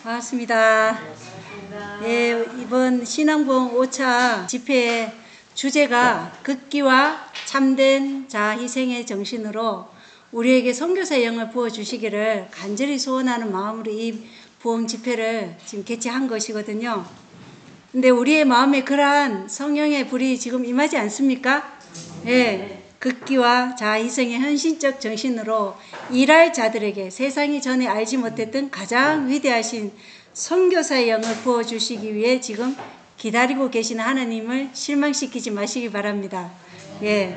반갑습니다. 예, 이번 신앙봉 5차 집회의 주제가 극기와 참된 자아 희생의 정신으로 우리에게 선교사의 영을 부어주시기를 간절히 소원하는 마음으로 이 부흥 집회를 지금 개최한 것이거든요. 근데 우리의 마음에 그러한 성령의 불이 지금 임하지 않습니까? 예. 극기와 자아 희생의 헌신적 정신으로 일할 자들에게 세상이 전에 알지 못했던 가장 위대하신 선교사의 영을 부어주시기 위해 지금 기다리고 계시는 하나님을 실망시키지 마시기 바랍니다. 예.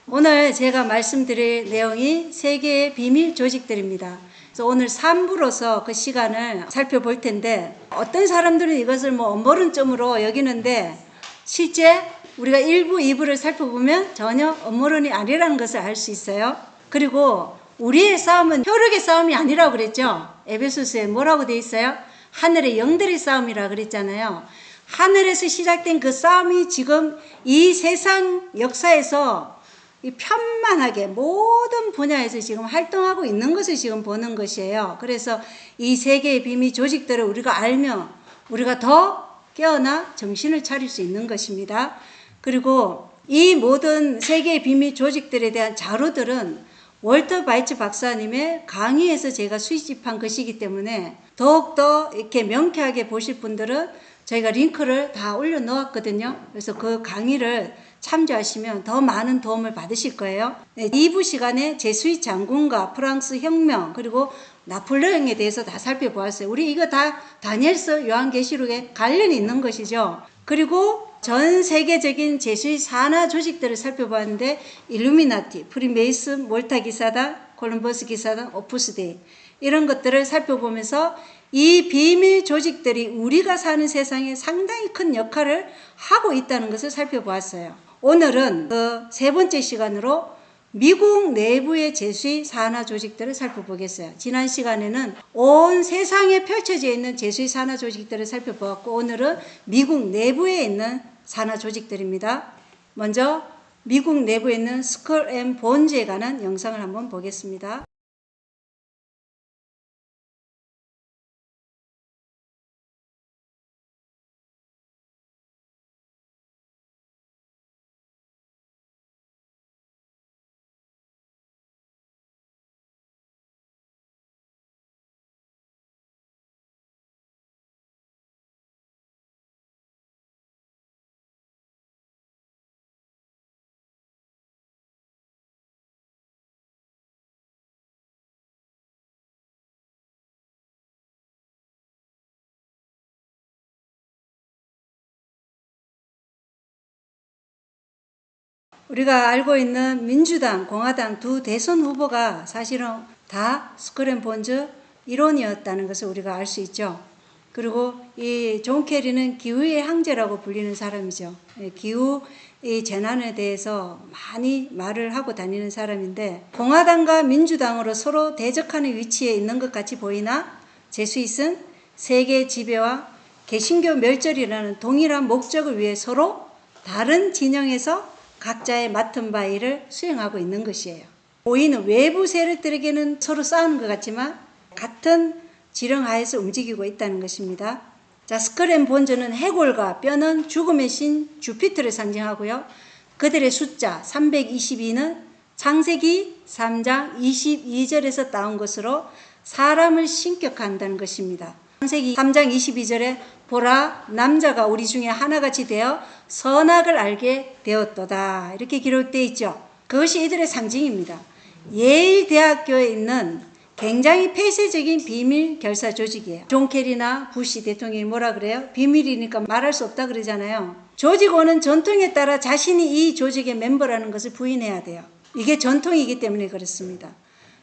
오늘 제가 말씀드릴 내용이 세 개의 비밀 조직들입니다. 그래서 오늘 3부로서 그 시간을 살펴볼 텐데 어떤 사람들은 이것을 음모론점으로 여기는데 실제 우리가 1부, 2부를 살펴보면 전혀 음모론이 아니라는 것을 알 수 있어요. 그리고 우리의 싸움은 혈육의 싸움이 아니라고 그랬죠. 에베소서에 뭐라고 돼 있어요? 하늘의 영들의 싸움이라고 그랬잖아요. 하늘에서 시작된 그 싸움이 지금 이 세상 역사에서 편만하게 모든 분야에서 지금 활동하고 있는 것을 지금 보는 것이에요. 그래서 이 세 개의 비밀 조직들을 우리가 알면 우리가 더 깨어나 정신을 차릴 수 있는 것입니다. 그리고 이 모든 세 개의 비밀 조직들에 대한 자료들은 월터 바이츠 박사님의 강의에서 제가 수집한 것이기 때문에 더욱더 이렇게 명쾌하게 보실 분들은 저희가 링크를 다 올려놓았거든요. 그래서 그 강의를 참조하시면 더 많은 도움을 받으실 거예요. 2부 시간에 제수이 장군과 프랑스 혁명 그리고 나폴레옹에 대해서 다 살펴보았어요. 우리 이거 다 다니엘서 요한계시록에 관련이 있는 것이죠. 그리고 전 세계적인 제수의 산하 조직들을 살펴봤는데 일루미나티, 프리메이슨, 몰타 기사단, 콜럼버스 기사단, 오푸스데이 이런 것들을 살펴보면서 이 비밀 조직들이 우리가 사는 세상에 상당히 큰 역할을 하고 있다는 것을 살펴보았어요. 오늘은 그 세 번째 시간으로 미국 내부의 제수의 산하 조직들을 살펴보겠어요. 지난 시간에는 온 세상에 펼쳐져 있는 제수의 산하 조직들을 살펴보았고 오늘은 미국 내부에 있는 산하 조직들입니다. 먼저 미국 내부에 있는 스컬 앤 본즈에 관한 영상을 한번 보겠습니다. 우리가 알고 있는 민주당, 공화당 두 대선 후보가 사실은 다 스컬 앤 본즈 일원이었다는 것을 우리가 알 수 있죠. 그리고 이 존 케리는 기후의 항제라고 불리는 사람이죠. 기후 이 재난에 대해서 많이 말을 하고 다니는 사람인데 공화당과 민주당으로 서로 대적하는 위치에 있는 것 같이 보이나 제수잇은 세계 지배와 개신교 멸절이라는 동일한 목적을 위해 서로 다른 진영에서 각자의 맡은 바 일을 수행하고 있는 것이에요. 보이는 외부 세력들에게는 서로 싸우는 것 같지만 같은 지령 하에서 움직이고 있다는 것입니다. 자, 스컬 앤 본즈는 해골과 뼈는 죽음의 신 주피터를 상징하고요. 그들의 숫자 322는 창세기 3장 22절에서 따온 것으로 사람을 신격한다는 것입니다. 창세기 3장 22절에 보라 남자가 우리 중에 하나같이 되어 선악을 알게 되었도다 이렇게 기록되어 있죠. 그것이 이들의 상징입니다. 예일 대학교에 있는 굉장히 폐쇄적인 비밀 결사 조직이에요. 존 케리나 부시 대통령이 뭐라 그래요? 비밀이니까 말할 수 없다 그러잖아요. 조직원은 전통에 따라 자신이 이 조직의 멤버라는 것을 부인해야 돼요. 이게 전통이기 때문에 그렇습니다.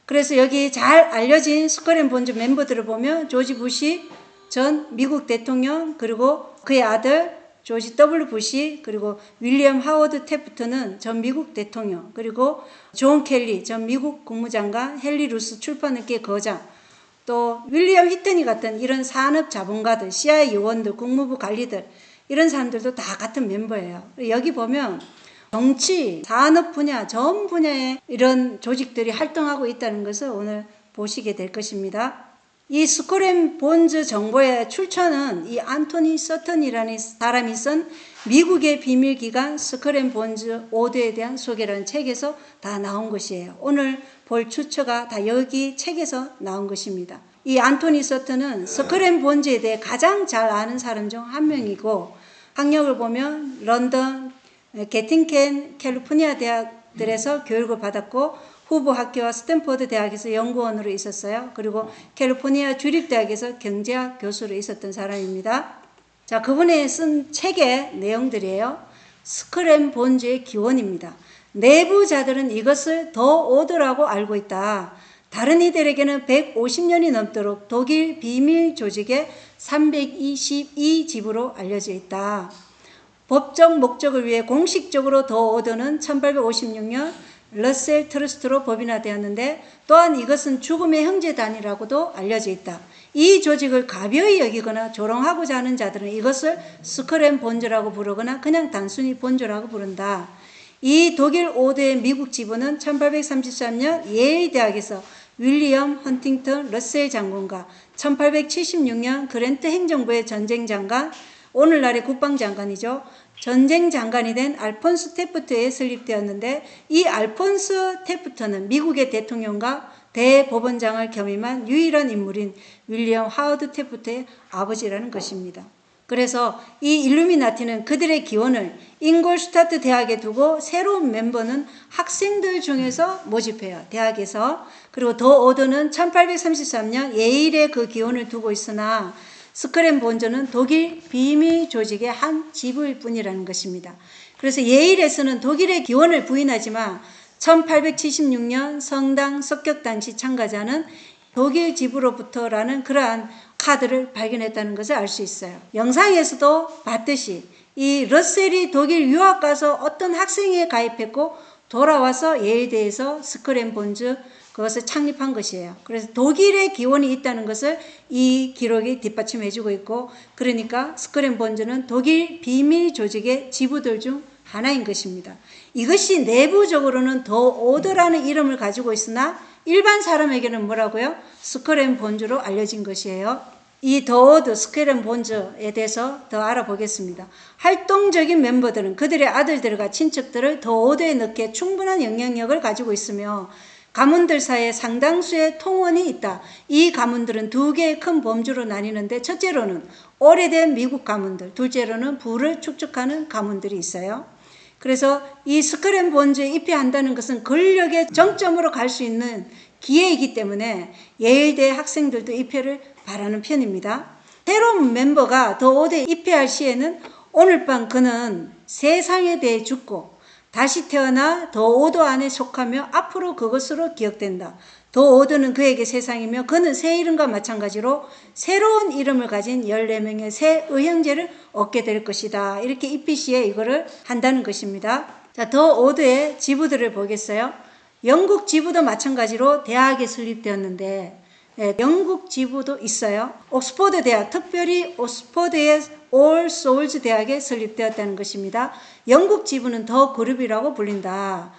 그래서 여기 잘 알려진 스컬 앤 본즈 멤버들을 보면 조지 부시 전 미국 대통령 그리고 그의 아들 조지 W 부시 그리고 윌리엄 하워드 태프트는 전 미국 대통령 그리고 존 켈리 전 미국 국무장관 헨리 루스 출판업계 거장 또 윌리엄 히트니 같은 이런 산업 자본가들 CIA 요원들 국무부 관리들 이런 사람들도 다 같은 멤버예요. 여기 보면 정치, 산업 분야, 전 분야에 이런 조직들이 활동하고 있다는 것을 오늘 보시게 될 것입니다. 이 스쿨 앤 본즈 정보의 출처는 이 안토니 서턴이라는 사람이 쓴 미국의 비밀기관 스쿨 앤 본즈 5대에 대한 소개라는 책에서 다 나온 것이에요. 오늘 볼 출처가 다 여기 책에서 나온 것입니다. 이 안토니 서턴은 스쿨 앤 본즈에 대해 가장 잘 아는 사람 중 한 명이고, 학력을 보면 런던, 게팅켄, 캘리포니아 대학들에서 교육을 받았고, 후보 학교와 스탠퍼드 대학에서 연구원으로 있었어요. 그리고 캘리포니아 주립대학에서 경제학 교수로 있었던 사람입니다. 자, 그분이 쓴 책의 내용들이에요. 스쿨 앤 본즈의 기원입니다. 내부자들은 이것을 더 오더라고 알고 있다. 다른 이들에게는 150년이 넘도록 독일 비밀 조직의 322집으로 알려져 있다. 법적 목적을 위해 공식적으로 더 오더는 1856년 러셀 트러스트로 법인화되었는데, 또한 이것은 죽음의 형제단이라고도 알려져 있다. 이 조직을 가벼이 여기거나 조롱하고자 하는 자들은 이것을 스쿨 앤 본즈라고 부르거나 그냥 단순히 본즈라고 부른다. 이 독일 5대 미국 지부는 1833년 예일 대학에서 윌리엄 헌팅턴 러셀 장군과 1876년 그랜트 행정부의 전쟁장관, 오늘날의 국방장관이죠. 전쟁장관이 된 알폰스 테프트에 설립되었는데, 이 알폰스 테프트는 미국의 대통령과 대법원장을 겸임한 유일한 인물인 윌리엄 하워드 테프트의 아버지라는 것입니다. 그래서 이 일루미나티는 그들의 기원을 잉골슈타트 대학에 두고 새로운 멤버는 학생들 중에서 모집해요. 대학에서. 그리고 더 오더는 1833년 예일에 그 기원을 두고 있으나 스쿨 앤 본즈는 독일 비밀 조직의 한 지부일 뿐이라는 것입니다. 그래서 예일에서는 독일의 기원을 부인하지만 1876년 성당 석격단시 참가자는 독일 지부로부터라는 그러한 카드를 발견했다는 것을 알 수 있어요. 영상에서도 봤듯이 이 러셀이 독일 유학 가서 어떤 학생회에 가입했고 돌아와서 예일대에서 스쿨 앤 본즈 그것을 창립한 것이에요. 그래서 독일의 기원이 있다는 것을 이 기록이 뒷받침해주고 있고, 그러니까 스쿨 앤 본즈는 독일 비밀 조직의 지부들 중 하나인 것입니다. 이것이 내부적으로는 더 오더라는 이름을 가지고 있으나 일반 사람에게는 뭐라고요? 스쿨 앤 본즈로 알려진 것이에요. 이 더 오더 스쿨 앤 본즈에 대해서 더 알아보겠습니다. 활동적인 멤버들은 그들의 아들들과 친척들을 더 오더에 넣기에 충분한 영향력을 가지고 있으며, 가문들 사이에 상당수의 통원이 있다. 이 가문들은 두 개의 큰 범주로 나뉘는데, 첫째로는 오래된 미국 가문들, 둘째로는 부를 축적하는 가문들이 있어요. 그래서 이 스쿨 앤 본즈에 입회한다는 것은 권력의 정점으로 갈 수 있는 기회이기 때문에 예일대 학생들도 입회를 바라는 편입니다. 새로운 멤버가 더 오더에 입회할 시에는 오늘 밤 그는 세상에 대해 죽고 다시 태어나 더 오더 안에 속하며 앞으로 그것으로 기억된다. 더 오더는 그에게 세상이며 그는 새 이름과 마찬가지로 새로운 이름을 가진 14명의 새 의형제를 얻게 될 것이다. 이렇게 EPC에 이거를 한다는 것입니다. 자, 더 오더의 지부들을 보겠어요. 영국 지부도 마찬가지로 대학에 설립되었는데, 영국 지부도 있어요. 옥스퍼드 대학, 특별히 옥스퍼드의 올 소울즈 대학에 설립되었다는 것입니다. 영국 지부는 더 그룹이라고 불린다.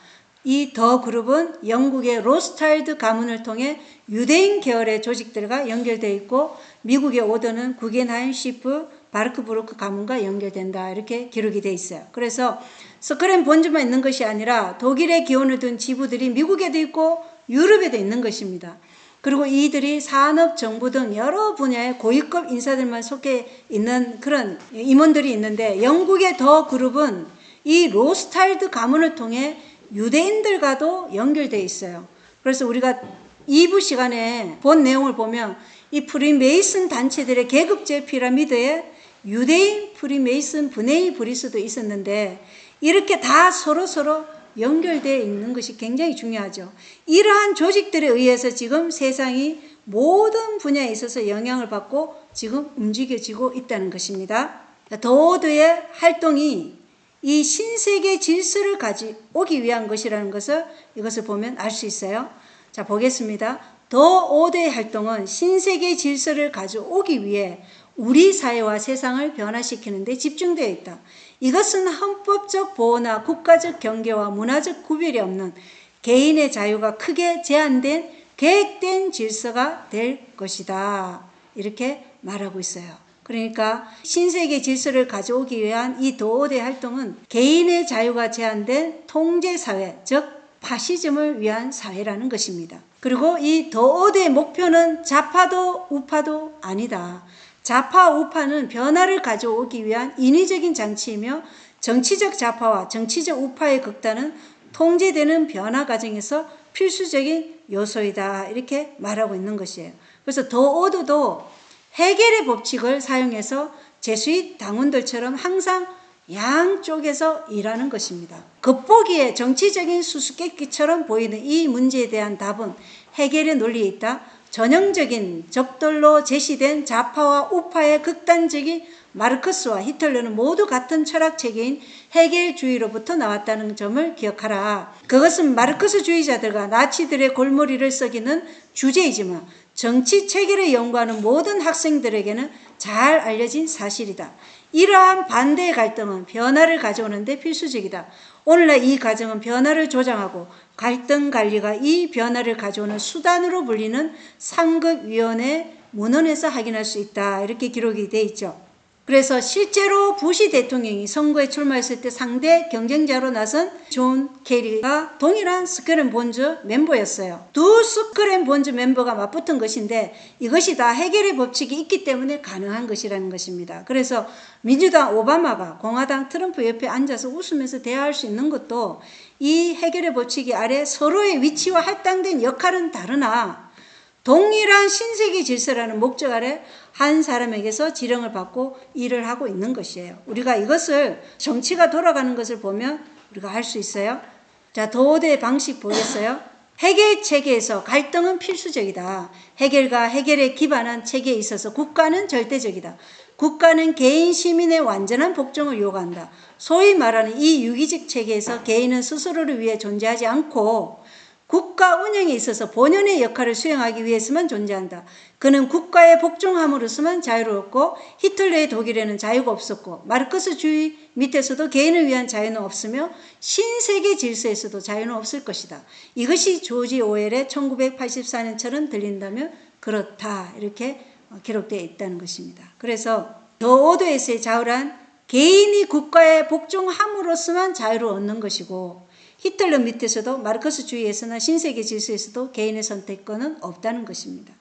이 더 그룹은 영국의 로스차일드 가문을 통해 유대인 계열의 조직들과 연결되어 있고, 미국의 오더는 구겐하임 시프 바르크부르크 가문과 연결된다. 이렇게 기록이 되어 있어요. 그래서 스쿨 앤 본즈만 있는 것이 아니라 독일의 기원을 둔 지부들이 미국에도 있고 유럽에도 있는 것입니다. 그리고 이들이 산업, 정부 등 여러 분야의 고위급 인사들만 속해 있는 그런 임원들이 있는데, 영국의 더 그룹은 이 로스차일드 가문을 통해 유대인들과도 연결되어 있어요. 그래서 우리가 2부 시간에 본 내용을 보면 이 프리메이슨 단체들의 계급제 피라미드에 유대인 프리메이슨 브네이 브리스도 있었는데, 이렇게 다 서로 연결되어 있는 것이 굉장히 중요하죠. 이러한 조직들에 의해서 지금 세상이 모든 분야에 있어서 영향을 받고 지금 움직여지고 있다는 것입니다. 더 오더의 활동이 이 신세계 질서를 가져오기 위한 것이라는 것을 이것을 보면 알 수 있어요. 자, 보겠습니다. 더 오더의 활동은 신세계 질서를 가져오기 위해 우리 사회와 세상을 변화시키는 데 집중되어 있다. 이것은 헌법적 보호나 국가적 경계와 문화적 구별이 없는 개인의 자유가 크게 제한된 계획된 질서가 될 것이다. 이렇게 말하고 있어요. 그러니까 신세계 질서를 가져오기 위한 이 도어대 활동은 개인의 자유가 제한된 통제사회, 즉 파시즘을 위한 사회라는 것입니다. 그리고 이 도어대의 목표는 좌파도 우파도 아니다. 좌파 우파는 변화를 가져오기 위한 인위적인 장치이며 정치적 좌파와 정치적 우파의 극단은 통제되는 변화 과정에서 필수적인 요소이다. 이렇게 말하고 있는 것이에요. 그래서 도어도도 해겔의 법칙을 사용해서 제수잇 당원들처럼 항상 양쪽에서 일하는 것입니다. 겉보기에 정치적인 수수께끼처럼 보이는 이 문제에 대한 답은 해겔의 논리에 있다. 전형적인 적돌로 제시된 좌파와 우파의 극단적인 마르크스와 히틀러는 모두 같은 철학체계인 해겔주의로부터 나왔다는 점을 기억하라. 그것은 마르크스주의자들과 나치들의 골머리를 썩이는 주제이지만 정치체계를 연구하는 모든 학생들에게는 잘 알려진 사실이다. 이러한 반대의 갈등은 변화를 가져오는 데 필수적이다. 오늘날 이 과정은 변화를 조장하고 갈등 관리가 이 변화를 가져오는 수단으로 불리는 상급위원회 문헌에서 확인할 수 있다. 이렇게 기록이 되어 있죠. 그래서 실제로 부시 대통령이 선거에 출마했을 때 상대 경쟁자로 나선 존 케리가 동일한 스크램본즈 멤버였어요. 두 스크램본즈 멤버가 맞붙은 것인데 이것이 다 해겔의 법칙이 있기 때문에 가능한 것이라는 것입니다. 그래서 민주당 오바마가 공화당 트럼프 옆에 앉아서 웃으면서 대화할 수 있는 것도 이 해겔의 법칙이 아래 서로의 위치와 할당된 역할은 다르나 동일한 신세계 질서라는 목적 아래 한 사람에게서 지령을 받고 일을 하고 있는 것이에요. 우리가 이것을 정치가 돌아가는 것을 보면 우리가 알 수 있어요. 자, 도어대 방식 보겠어요? 해겔 체계에서 갈등은 필수적이다. 해겔과 해겔에 기반한 체계에 있어서 국가는 절대적이다. 국가는 개인 시민의 완전한 복종을 요구한다. 소위 말하는 이 유기적 체계에서 개인은 스스로를 위해 존재하지 않고 국가 운영에 있어서 본연의 역할을 수행하기 위해서만 존재한다. 그는 국가에 복종함으로써만 자유로웠고 히틀러의 독일에는 자유가 없었고 마르크스주의 밑에서도 개인을 위한 자유는 없으며 신세계 질서에서도 자유는 없을 것이다. 이것이 조지 오웰의 1984년처럼 들린다면 그렇다. 이렇게 기록되어 있다는 것입니다. 그래서 도어도에서의 자유란 개인이 국가에 복종함으로써만 자유를 얻는 것이고 히틀러 밑에서도 마르크스주의에서나 신세계 질서에서도 개인의 선택권은 없다는 것입니다.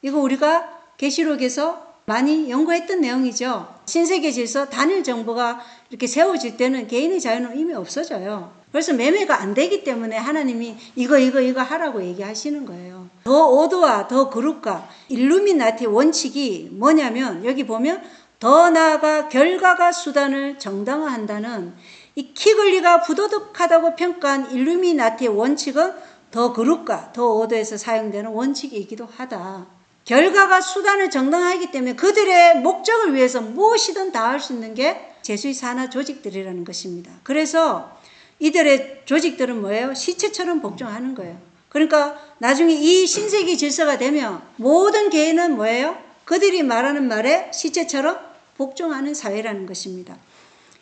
이거 우리가 계시록에서 많이 연구했던 내용이죠. 신세계 질서 단일 정부가 이렇게 세워질 때는 개인의 자유는 이미 없어져요. 그래서 매매가 안 되기 때문에 하나님이 이거 하라고 얘기하시는 거예요. 더 오드와 더 그룹과 일루미나티 원칙이 뭐냐면 여기 보면 더 나아가 결과가 수단을 정당화한다는 이 키글리가 부도덕하다고 평가한 일루미나티의 원칙은 더 그룹과 더 오더에서 사용되는 원칙이기도 하다. 결과가 수단을 정당화하기 때문에 그들의 목적을 위해서 무엇이든 다 할 수 있는 게 제수의 산하 조직들이라는 것입니다. 그래서 이들의 조직들은 뭐예요? 시체처럼 복종하는 거예요. 그러니까 나중에 이 신세계 질서가 되면 모든 개인은 뭐예요? 그들이 말하는 말에 시체처럼 복종하는 사회라는 것입니다.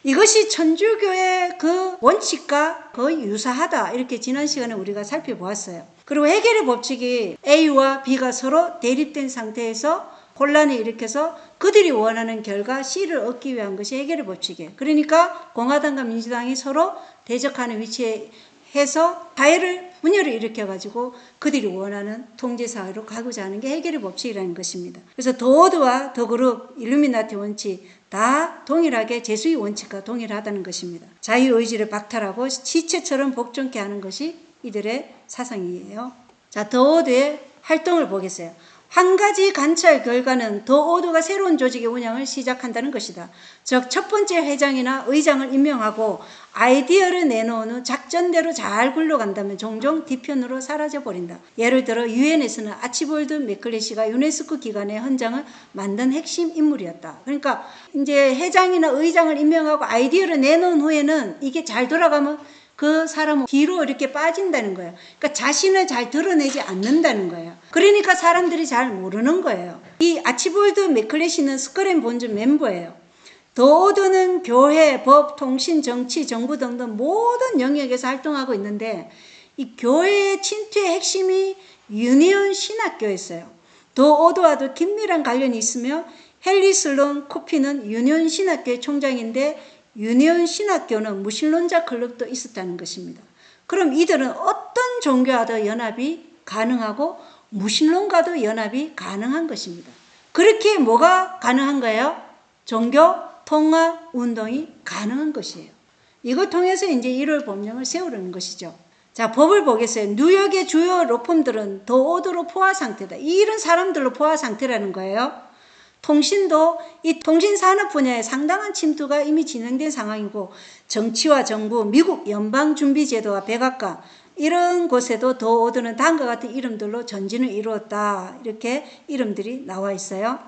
이것이 천주교의 그 원칙과 거의 유사하다. 이렇게 지난 시간에 우리가 살펴보았어요. 그리고 해겔의 법칙이 A와 B가 서로 대립된 상태에서 혼란을 일으켜서 그들이 원하는 결과 C를 얻기 위한 것이 해겔의 법칙이에요. 그러니까 공화당과 민주당이 서로 대적하는 위치에 해서 분열을 일으켜가지고 그들이 원하는 통제사회로 가고자 하는 게 해겔의 법칙이라는 것입니다. 그래서 도어드와 더그룹, 일루미나티 원칙 다 동일하게 제수의 원칙과 동일하다는 것입니다. 자유의지를 박탈하고 시체처럼 복종케 하는 것이 이들의 사상이에요. 자, 더오드의 활동을 보겠어요. 한 가지 관찰 결과는 더오드가 새로운 조직의 운영을 시작한다는 것이다. 즉, 첫 번째 회장이나 의장을 임명하고 아이디어를 내놓은 후 작전대로 잘 굴러간다면 종종 뒤편으로 사라져버린다. 예를 들어 유엔에서는 아치볼드 맥클레시가 유네스코 기관의 헌장을 만든 핵심 인물이었다. 그러니까 이제 회장이나 의장을 임명하고 아이디어를 내놓은 후에는 이게 잘 돌아가면 그 사람은 뒤로 이렇게 빠진다는 거예요. 그러니까 자신을 잘 드러내지 않는다는 거예요. 그러니까 사람들이 잘 모르는 거예요. 이 아치볼드 맥클레시는 스크램본즈 멤버예요. 더오드는 교회, 법, 통신, 정치, 정부 등등 모든 영역에서 활동하고 있는데 이 교회의 침투의 핵심이 유니온 신학교였어요. 더 오드와도 긴밀한 관련이 있으며 헨리 슬론 코피는 유니온 신학교의 총장인데 유니온 신학교는 무신론자 클럽도 있었다는 것입니다. 그럼 이들은 어떤 종교와도 연합이 가능하고 무신론과도 연합이 가능한 것입니다. 그렇게 뭐가 가능한 거예요? 종교 통합 운동이 가능한 것이에요. 이걸 통해서 이제 1월 법령을 세우려는 것이죠. 자, 법을 보겠어요. 뉴욕의 주요 로펌들은 더 오드로 포화 상태다. 이런 사람들로 포화 상태라는 거예요. 통신도 이 통신산업 분야에 상당한 침투가 이미 진행된 상황이고 정치와 정부, 미국 연방준비제도와 백악관 이런 곳에도 더 오드는 다음과 같은 이름들로 전진을 이루었다. 이렇게 이름들이 나와 있어요.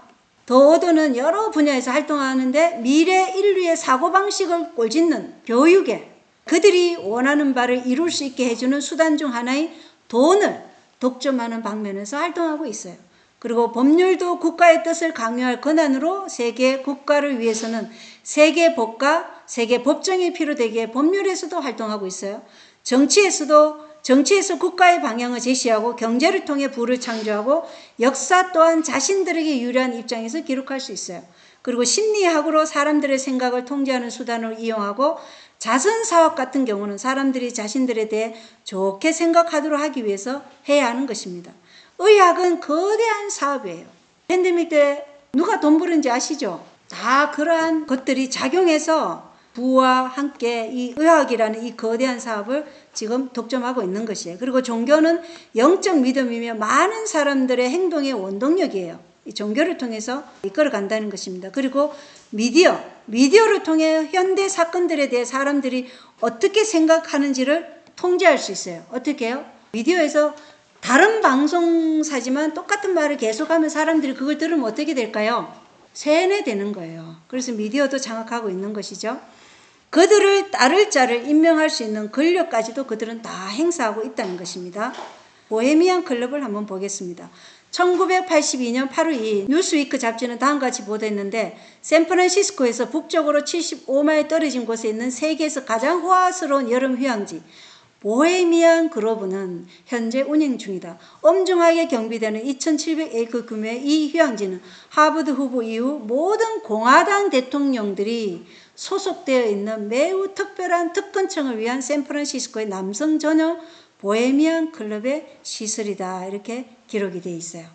더 오드는 여러 분야에서 활동하는데 미래 인류의 사고방식을 꼴짓는 교육에 그들이 원하는 바를 이룰 수 있게 해주는 수단 중 하나인 돈을 독점하는 방면에서 활동하고 있어요. 그리고 법률도 국가의 뜻을 강요할 권한으로 세계 국가를 위해서는 세계 법과 세계 법정이 필요되기에 법률에서도 활동하고 있어요. 정치에서 국가의 방향을 제시하고 경제를 통해 부를 창조하고 역사 또한 자신들에게 유리한 입장에서 기록할 수 있어요. 그리고 심리학으로 사람들의 생각을 통제하는 수단을 이용하고 자선사업 같은 경우는 사람들이 자신들에 대해 좋게 생각하도록 하기 위해서 해야 하는 것입니다. 의학은 거대한 사업이에요. 팬데믹 때 누가 돈 버는지 아시죠? 다 그러한 것들이 작용해서 부와 함께 이 의학이라는 이 거대한 사업을 지금 독점하고 있는 것이에요. 그리고 종교는 영적 믿음이며 많은 사람들의 행동의 원동력이에요. 이 종교를 통해서 이끌어 간다는 것입니다. 그리고 미디어를 통해 현대 사건들에 대해 사람들이 어떻게 생각하는지를 통제할 수 있어요. 어떻게 해요? 미디어에서 다른 방송사지만 똑같은 말을 계속하면 사람들이 그걸 들으면 어떻게 될까요? 세뇌되는 거예요. 그래서 미디어도 장악하고 있는 것이죠. 그들을 따를 자를 임명할 수 있는 권력까지도 그들은 다 행사하고 있다는 것입니다. 보헤미안 클럽을 한번 보겠습니다. 1982년 8월 2일 뉴스위크 잡지는 다음과 같이 보도했는데 샌프란시스코에서 북쪽으로 75마일 떨어진 곳에 있는 세계에서 가장 호화스러운 여름 휴양지 보헤미안 그로브는 현재 운영 중이다. 엄중하게 경비되는 2,700에이커 규모의 이 휴양지는 하버드 후보 이후 모든 공화당 대통령들이 소속되어 있는 매우 특별한 특권층을 위한 샌프란시스코의 남성 전용 보헤미안 클럽의 시설이다. 이렇게 기록이 되어 있어요.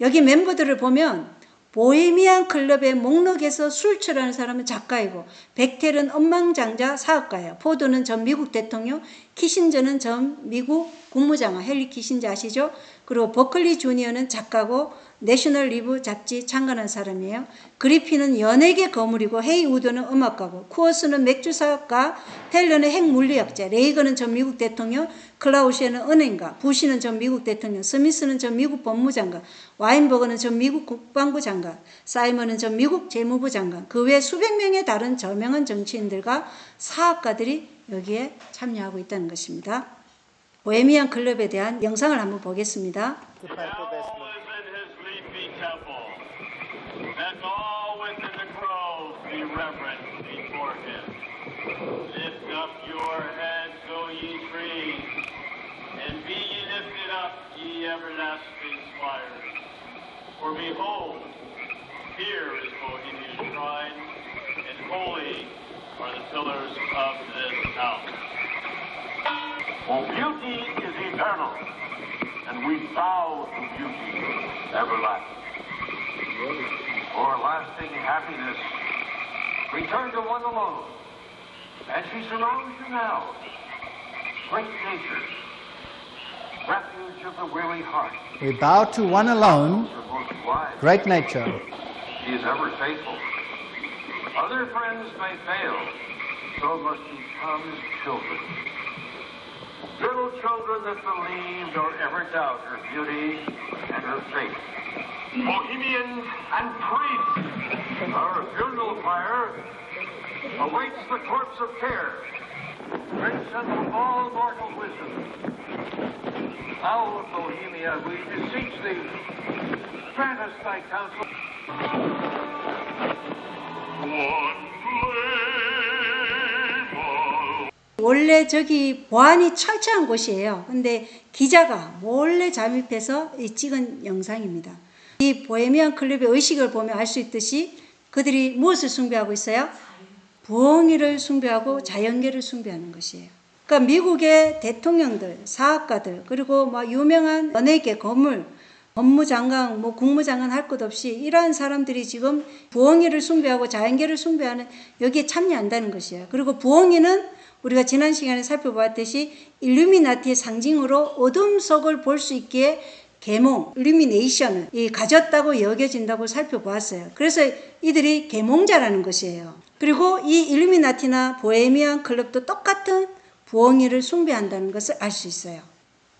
여기 멤버들을 보면 보헤미안 클럽의 목록에서 술취라는 사람은 작가이고 백텔은 억만장자 사업가예요. 포드는 전 미국 대통령, 키신저는 전 미국 국무장관, 헨리 키신저 아시죠? 그리고 버클리 주니어는 작가고 내셔널 리브 잡지 창간한 사람이에요. 그리핀은 연예계 거물이고 헤이 우드는 음악가고 쿠어스는 맥주 사업가, 텔러는 핵물리학자, 레이건은 전 미국 대통령, 클라우시에는 은행가, 부시는 전 미국 대통령, 스미스는 전 미국 법무장관, 와인버거는 전 미국 국방부 장관, 사이먼은 전 미국 재무부 장관, 그 외 수백 명의 다른 저명한 정치인들과 사업가들이 여기에 참여하고 있다는 것입니다. 보헤미안 클럽에 대한 영상을 한번 보겠습니다. Everlasting spires. For behold, here is Bohemia's shrine, and holy are the pillars of this house. For beauty is eternal, and we bow to beauty everlasting. For lasting happiness, return to one alone, and she surrounds you now. Great nature, refuge of the weary heart. We bow to one alone, great nature. She is ever faithful. Other friends may fail, so must ye come as children. Little children that believe nor ever doubt her beauty and her faith. Bohemians and priests, our funeral pyre awaits the corpse of care. Prince of all mortal wisdom. Now, Bohemia, we beseech thee, grant us thy counsel. 원래 저기 보안이 철저한 곳이에요. 근데 기자가 몰래 잠입해서 찍은 영상입니다. 이 보헤미안 클럽의 의식을 보면 알 수 있듯이 그들이 무엇을 숭배하고 있어요? 부엉이를 숭배하고 자연계를 숭배하는 것이에요. 그러니까 미국의 대통령들, 사학가들, 그리고 막 유명한 연예계, 법무장관, 국무장관 할 것 없이 이러한 사람들이 지금 부엉이를 숭배하고 자연계를 숭배하는 여기에 참여한다는 것이에요. 그리고 부엉이는 우리가 지난 시간에 살펴보았듯이 일루미나티의 상징으로 어둠 속을 볼 수 있기에 계몽, 일루미네이션을 가졌다고 여겨진다고 살펴보았어요. 그래서 이들이 계몽자라는 것이에요. 그리고 이 일루미나티나 보헤미안 클럽도 똑같은 부엉이를 숭배한다는 것을 알 수 있어요.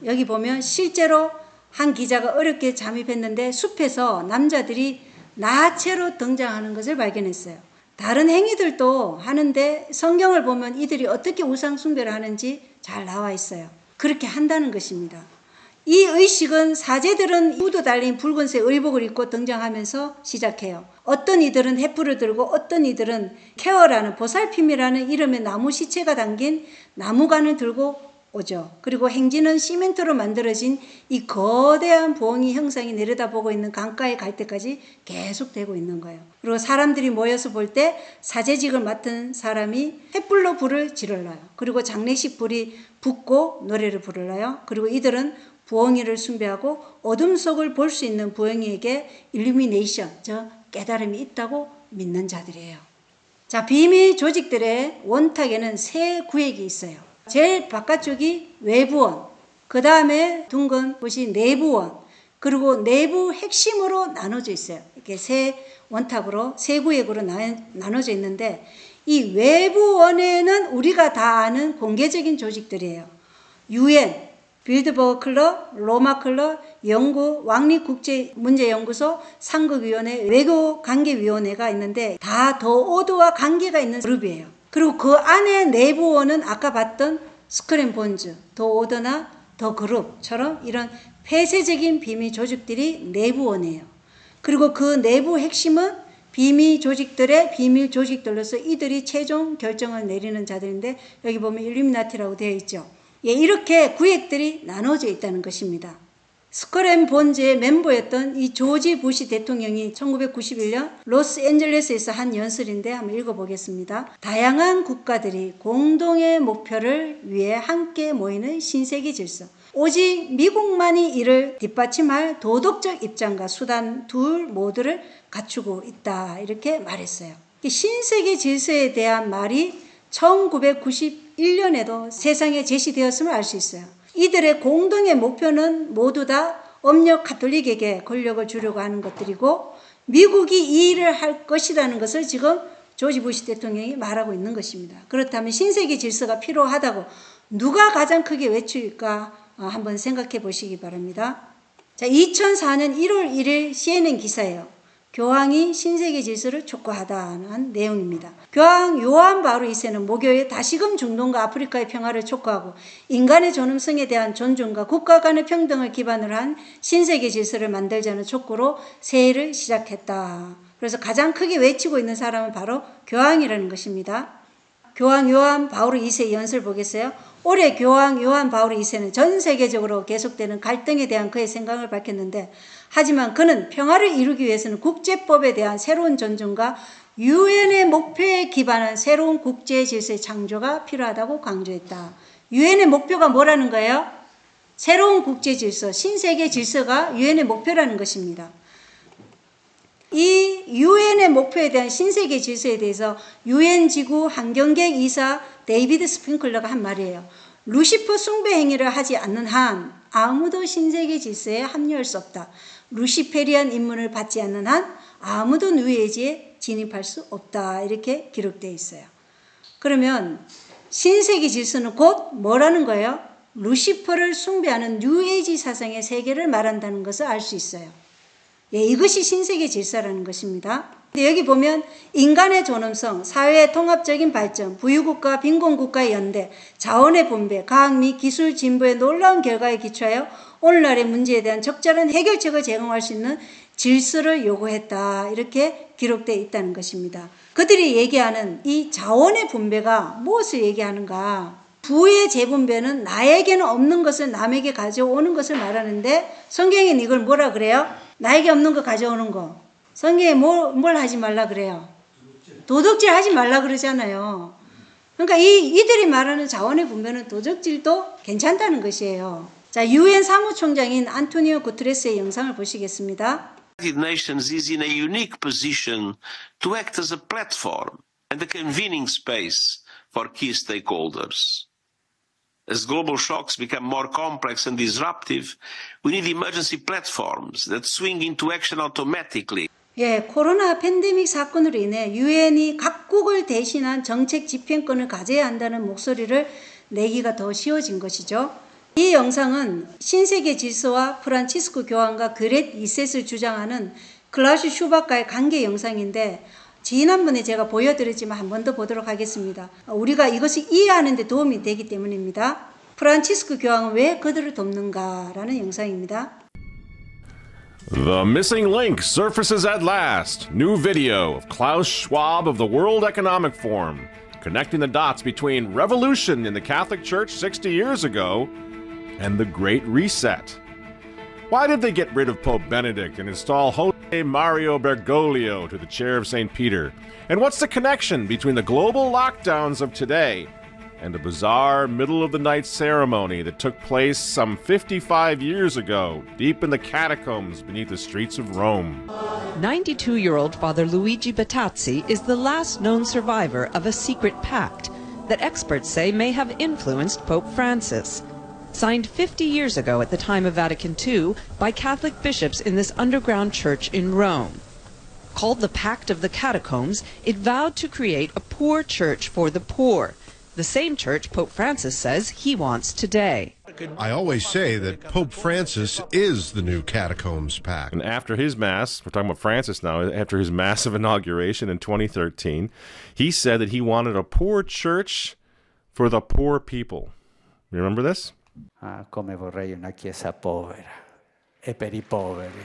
여기 보면 실제로 한 기자가 어렵게 잠입했는데 숲에서 남자들이 나체로 등장하는 것을 발견했어요. 다른 행위들도 하는데 성경을 보면 이들이 어떻게 우상 숭배를 하는지 잘 나와 있어요. 그렇게 한다는 것입니다. 이 의식은 사제들은 후드 달린 붉은색 의복을 입고 등장하면서 시작해요. 어떤 이들은 횃불을 들고 어떤 이들은 케어라는 보살핌이라는 이름의 나무 시체가 담긴 나무관을 들고 오죠. 그리고 행진은 시멘트로 만들어진 이 거대한 부엉이 형상이 내려다보고 있는 강가에 갈 때까지 계속되고 있는 거예요. 그리고 사람들이 모여서 볼 때 사제직을 맡은 사람이 횃불로 불을 지르러요. 그리고 장례식 불이 붙고 노래를 부르러요. 그리고 이들은 부엉이를 숭배하고 어둠 속을 볼 수 있는 부엉이에게 일루미네이션, 저 깨달음이 있다고 믿는 자들이에요. 자, 비밀 조직들의 원탁에는 세 구획이 있어요. 제일 바깥쪽이 외부원, 그 다음에 둥근 곳이 내부원, 그리고 내부 핵심으로 나눠져 있어요. 이렇게 세 원탁으로, 세 구획으로 나눠져 있는데 이 외부원에는 우리가 다 아는 공개적인 조직들이에요. UN, 빌드버그 클럽, 로마 클럽, 영국 왕립국제문제연구소, 삼국위원회, 외교관계위원회가 있는데 다 더 오드와 관계가 있는 그룹이에요. 그리고 그 안에 내부원은 아까 봤던 스크램본즈, 더 오더나 더 그룹처럼 이런 폐쇄적인 비밀 조직들이 내부원이에요. 그리고 그 내부 핵심은 비밀 조직들의 비밀 조직들로서 이들이 최종 결정을 내리는 자들인데 여기 보면 일루미나티라고 되어 있죠. 예, 이렇게 구획들이 나눠져 있다는 것입니다. 스크램본즈의 멤버였던 이 조지 부시 대통령이 1991년 로스앤젤레스에서 한 연설인데 한번 읽어보겠습니다. 다양한 국가들이 공동의 목표를 위해 함께 모이는 신세계 질서. 오직 미국만이 이를 뒷받침할 도덕적 입장과 수단 둘 모두를 갖추고 있다. 이렇게 말했어요. 이 신세계 질서에 대한 말이 1991년에도 세상에 제시되었음을 알 수 있어요. 이들의 공동의 목표는 모두 다 엄력 가톨릭에게 권력을 주려고 하는 것들이고 미국이 이 일을 할 것이라는 것을 지금 조지 부시 대통령이 말하고 있는 것입니다. 그렇다면 신세계 질서가 필요하다고 누가 가장 크게 외칠까 한번 생각해 보시기 바랍니다. 자, 2004년 1월 1일 CNN 기사예요. 교황이 신세계 질서를 촉구하다는 내용입니다. 교황 요한 바오로 2세는 목요일 다시금 중동과 아프리카의 평화를 촉구하고 인간의 존엄성에 대한 존중과 국가 간의 평등을 기반으로 한 신세계 질서를 만들자는 촉구로 새해를 시작했다. 그래서 가장 크게 외치고 있는 사람은 바로 교황이라는 것입니다. 교황 요한 바오로 2세 연설 보겠어요? 올해 교황 요한 바오로 2세는 전 세계적으로 계속되는 갈등에 대한 그의 생각을 밝혔는데 하지만 그는 평화를 이루기 위해서는 국제법에 대한 새로운 존중과 유엔의 목표에 기반한 새로운 국제 질서의 창조가 필요하다고 강조했다. 유엔의 목표가 뭐라는 거예요? 새로운 국제 질서, 신세계 질서가 유엔의 목표라는 것입니다. 이 유엔의 목표에 대한 신세계 질서에 대해서 유엔 지구 환경계획 이사 데이비드 스핑클러가 한 말이에요. 루시퍼 숭배 행위를 하지 않는 한 아무도 신세계 질서에 합류할 수 없다. 루시페리안 입문을 받지 않는 한 아무도 뉴에이지에 진입할 수 없다. 이렇게 기록되어 있어요. 그러면 신세계 질서는 곧 뭐라는 거예요? 루시퍼를 숭배하는 뉴에이지 사상의 세계를 말한다는 것을 알 수 있어요. 예, 이것이 신세계 질서라는 것입니다. 여기 보면 인간의 존엄성, 사회의 통합적인 발전, 부유국가, 빈곤국가의 연대, 자원의 분배, 과학 및 기술 진보의 놀라운 결과에 기초하여 오늘날의 문제에 대한 적절한 해결책을 제공할 수 있는 질서를 요구했다. 이렇게 기록되어 있다는 것입니다. 그들이 얘기하는 이 자원의 분배가 무엇을 얘기하는가? 부의 재분배는 나에게는 없는 것을 남에게 가져오는 것을 말하는데 성경에는 이걸 뭐라 그래요? 나에게 없는 거 가져오는 거. 성경에 뭘 하지 말라 그래요? 도덕질 하지 말라 그러잖아요. 그러니까 이들이 말하는 자원의 분배는 도덕질도 괜찮다는 것이에요. 자, 유엔 사무총장인 안토니오 구테레스의 영상을 보시겠습니다. United Nations is in a unique position to act as a platform and a convening space for key stakeholders. As global shocks become more complex and disruptive, we need emergency platforms that swing into action automatically. 예, 코로나 팬데믹 사건으로 인해 유엔이 각국을 대신한 정책 집행권을 가져야 한다는 목소리를 내기가 더 쉬워진 것이죠. 이 영상은 신세계 질서와 프란치스코 교황과 그렛 이셋을 주장하는 클라우스 슈바카의 관계 영상인데 지난번에 제가 보여드렸지만 한 번 더 보도록 하겠습니다. 우리가 이것을 이해하는 데 도움이 되기 때문입니다. 프란치스코 교황은 왜 그들을 돕는가라는 영상입니다. The missing link surfaces at last. New video of Klaus Schwab of the World Economic Forum, connecting the dots between revolution in the Catholic Church 60 years ago and the Great Reset. Why did they get rid of Pope Benedict and install Jose Mario Bergoglio to the chair of St. Peter? And what's the connection between the global lockdowns of today and a bizarre middle-of-the-night ceremony that took place some 55 years ago, deep in the catacombs beneath the streets of Rome? 92-year-old Father Luigi Battazzi is the last known survivor of a secret pact that experts say may have influenced Pope Francis. Signed 50 years ago at the time of Vatican II by Catholic bishops in this underground church in Rome. Called the Pact of the Catacombs, it vowed to create a poor church for the poor, the same church Pope Francis says he wants today. I always say that Pope Francis is the new Catacombs Pact. And after his Mass, we're talking about Francis now, after his massive inauguration in 2013, he said that he wanted a poor church for the poor people. You remember this? Come vorrei una chiesa povera e per I poveri.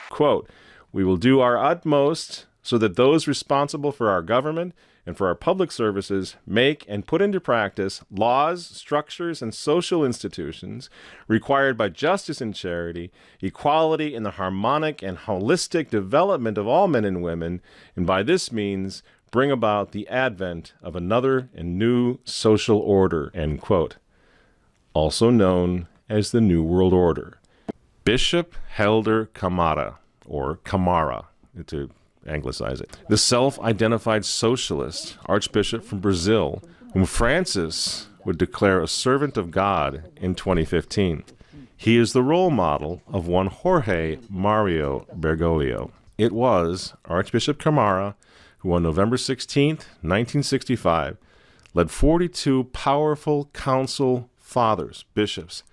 Quote, "We will do our utmost so that those responsible for our government and for our public services make and put into practice laws, structures, and social institutions required by justice and charity, equality in the harmonic and holistic development of all men and women, and by this means bring about the advent of another and new social order," end quote. Also known as the New World Order. Bishop Helder Camara, or Camara, to anglicize it, the self-identified socialist archbishop from Brazil, whom Francis would declare a servant of God in 2015. He is the role model of one Jorge Mario Bergoglio. It was Archbishop Camara who on November 16th, 1965, led 42 powerful council fathers, bishops,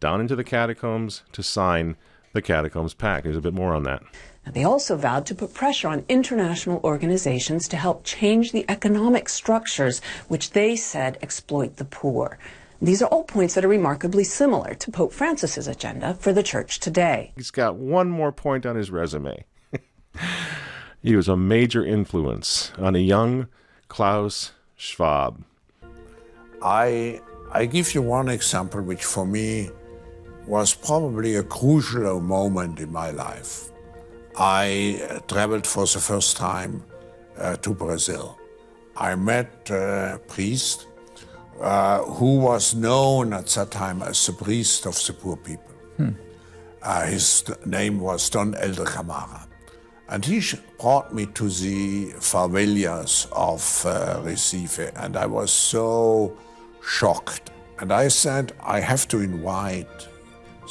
down into the catacombs to sign the Catacombs Pact. There's a bit more on that. They also vowed to put pressure on international organizations to help change the economic structures which they said exploit the poor. These are all points that are remarkably similar to Pope Francis's agenda for the church today. He's got one more point on his resume. He was a major influence on a young Klaus Schwab. I give you one example which for me was probably a crucial moment in my life. I traveled for the first time to Brazil. I met a priest who was known at that time as the priest of the poor people. His name was Don Helder Camara. And he brought me to the favelas of Recife, and I was so shocked. And I said, I have to invite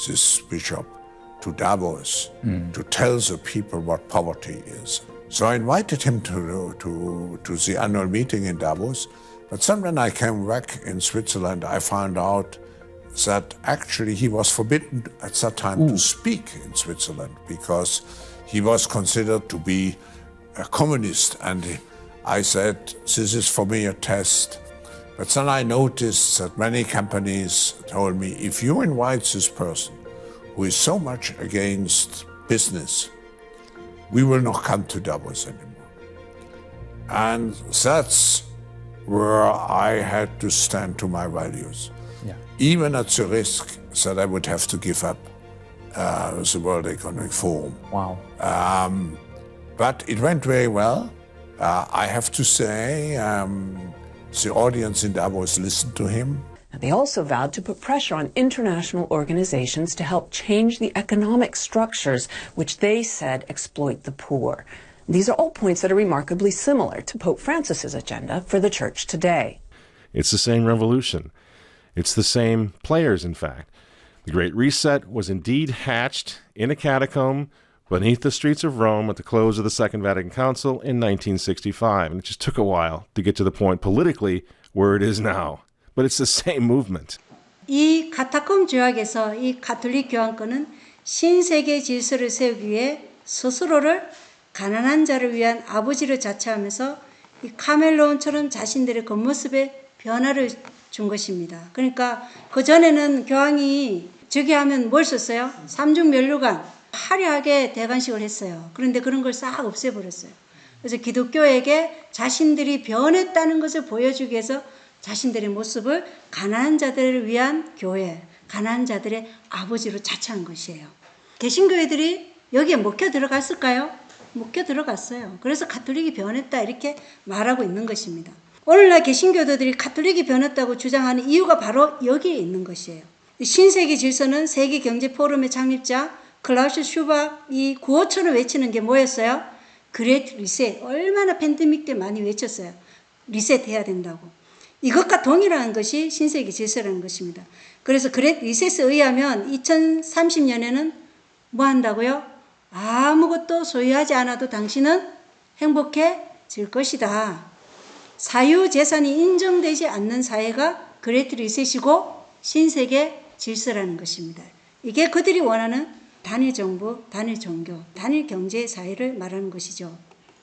this bishop to Davos to tell the people what poverty is. So I invited him to the annual meeting in Davos. But then when I came back in Switzerland, I found out that actually he was forbidden at that time to speak in Switzerland because he was considered to be a communist. And I said, this is for me a test. But then I noticed that many companies told me, if you invite this person who is so much against business, we will not come to Davos anymore. And that's where I had to stand to my values, Yeah. even at the risk that I would have to give up the World Economic Forum. Wow. But it went very well. I have to say, the audience in Davos listened to him. They also vowed to put pressure on international organizations to help change the economic structures which they said exploit the poor. These are all points that are remarkably similar to Pope Francis's agenda for the Church today. It's the same revolution. It's the same players, in fact. The Great Reset was indeed hatched in a catacomb beneath the streets of Rome at the close of the Second Vatican Council in 1965. And it just took a while to get to the point politically where it is now. But it's the same movement. 이 카타콤 조약에서 이 가톨릭 교황권은 신세계 질서를 세우기 위해 스스로를 가난한 자를 위한 아버지로 자처하면서 이 카멜레온처럼 자신들의 겉모습에 변화를 준 것입니다. 그러니까 그전에는 교황이 저기 하면 뭘 썼어요? 삼중면류관, 화려하게 대관식을 했어요. 그런데 그런 걸 싹 없애버렸어요. 그래서 기독교에게 자신들이 변했다는 것을 보여주기 위해서 자신들의 모습을 가난한 자들을 위한 교회, 가난한 자들의 아버지로 자처한 것이에요. 개신교회들이 여기에 먹혀 들어갔을까요? 먹혀 들어갔어요. 그래서 가톨릭이 변했다 이렇게 말하고 있는 것입니다. 오늘날 개신교도들이 가톨릭이 변했다고 주장하는 이유가 바로 여기에 있는 것이에요. 신세계 질서는 세계경제포럼의 창립자 클라우스 슈밥이 구호처럼 외치는 게 뭐였어요? 그레이트 리셋. 얼마나 팬데믹 때 많이 외쳤어요. 리셋해야 된다고. 이것과 동일한 것이 신세계 질서라는 것입니다. 그래서 그레이트 리셋에 의하면 2030년에는 뭐 한다고요? 아무것도 소유하지 않아도 당신은 행복해질 것이다. 사유재산이 인정되지 않는 사회가 그레이트 리셋이고 신세계 질서라는 것입니다. 이게 그들이 원하는 단일 정부, 단일 종교, 단일 경제 사회를 말하는 것이죠.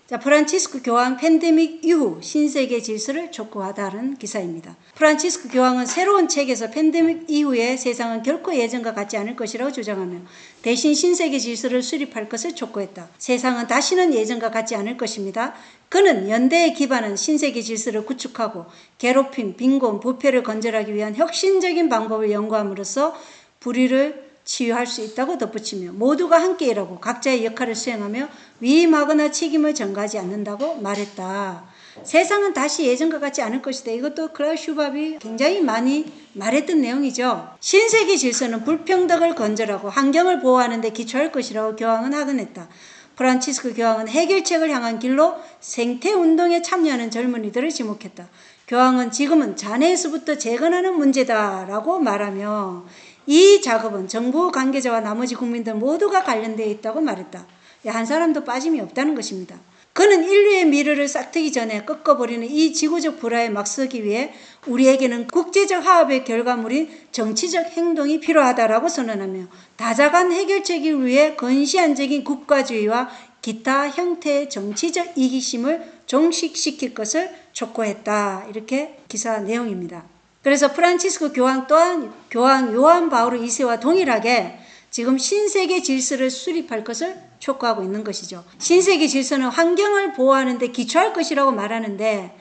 자, 프란치스코 교황 팬데믹 이후 신세계 질서를 촉구하다는 기사입니다. 프란치스코 교황은 새로운 책에서 팬데믹 이후의 세상은 결코 예전과 같지 않을 것이라고 주장하며 대신 신세계 질서를 수립할 것을 촉구했다. 세상은 다시는 예전과 같지 않을 것입니다. 그는 연대에 기반한 신세계 질서를 구축하고 괴롭힘, 빈곤, 부패를 건절하기 위한 혁신적인 방법을 연구함으로써 불의를 치유할 수 있다고 덧붙이며 모두가 함께 일하고 각자의 역할을 수행하며 위임하거나 책임을 전가하지 않는다고 말했다. 세상은 다시 예전과 같지 않을 것이다. 이것도 클라우스 슈밥이 굉장히 많이 말했던 내용이죠. 신세계 질서는 불평등을 건절하고 환경을 보호하는 데 기초할 것이라고 교황은 하근했다. 프란치스코 교황은 해결책을 향한 길로 생태운동에 참여하는 젊은이들을 지목했다. 교황은 지금은 잔해에서부터 재건하는 문제다라고 말하며 이 작업은 정부 관계자와 나머지 국민들 모두가 관련되어 있다고 말했다. 한 사람도 빠짐이 없다는 것입니다. 그는 인류의 미래를 싹트기 전에 꺾어버리는 이 지구적 불화에 맞서기 위해 우리에게는 국제적 화합의 결과물인 정치적 행동이 필요하다라고 선언하며 다자간 해결책을 위해 건시안적인 국가주의와 기타 형태의 정치적 이기심을 종식시킬 것을 촉구했다. 이렇게 기사 내용입니다. 그래서 프란치스코 교황 또한 교황 요한 바오로 2세와 동일하게 지금 신세계 질서를 수립할 것을 촉구하고 있는 것이죠. 신세계 질서는 환경을 보호하는 데 기초할 것이라고 말하는데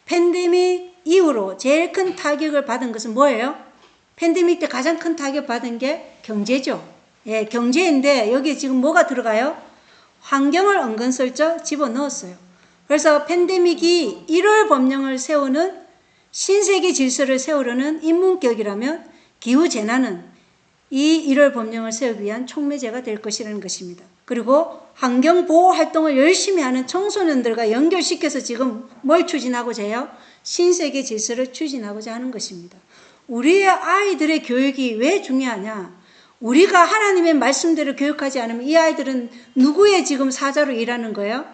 팬데믹 이후로 제일 큰 타격을 받은 것은 뭐예요? 팬데믹 때 가장 큰 타격 받은 게 경제죠. 예, 경제인데 여기에 지금 뭐가 들어가요? 환경을 은근슬쩍 집어넣었어요. 그래서 팬데믹이 1월 법령을 세우는 신세계 질서를 세우려는 인문격이라면 기후재난은 이 1월 법령을 세우기 위한 촉매제가 될 것이라는 것입니다. 그리고 환경보호 활동을 열심히 하는 청소년들과 연결시켜서 지금 뭘 추진하고자 해요? 신세계 질서를 추진하고자 하는 것입니다. 우리의 아이들의 교육이 왜 중요하냐? 우리가 하나님의 말씀대로 교육하지 않으면 이 아이들은 누구의 지금 사자로 일하는 거예요?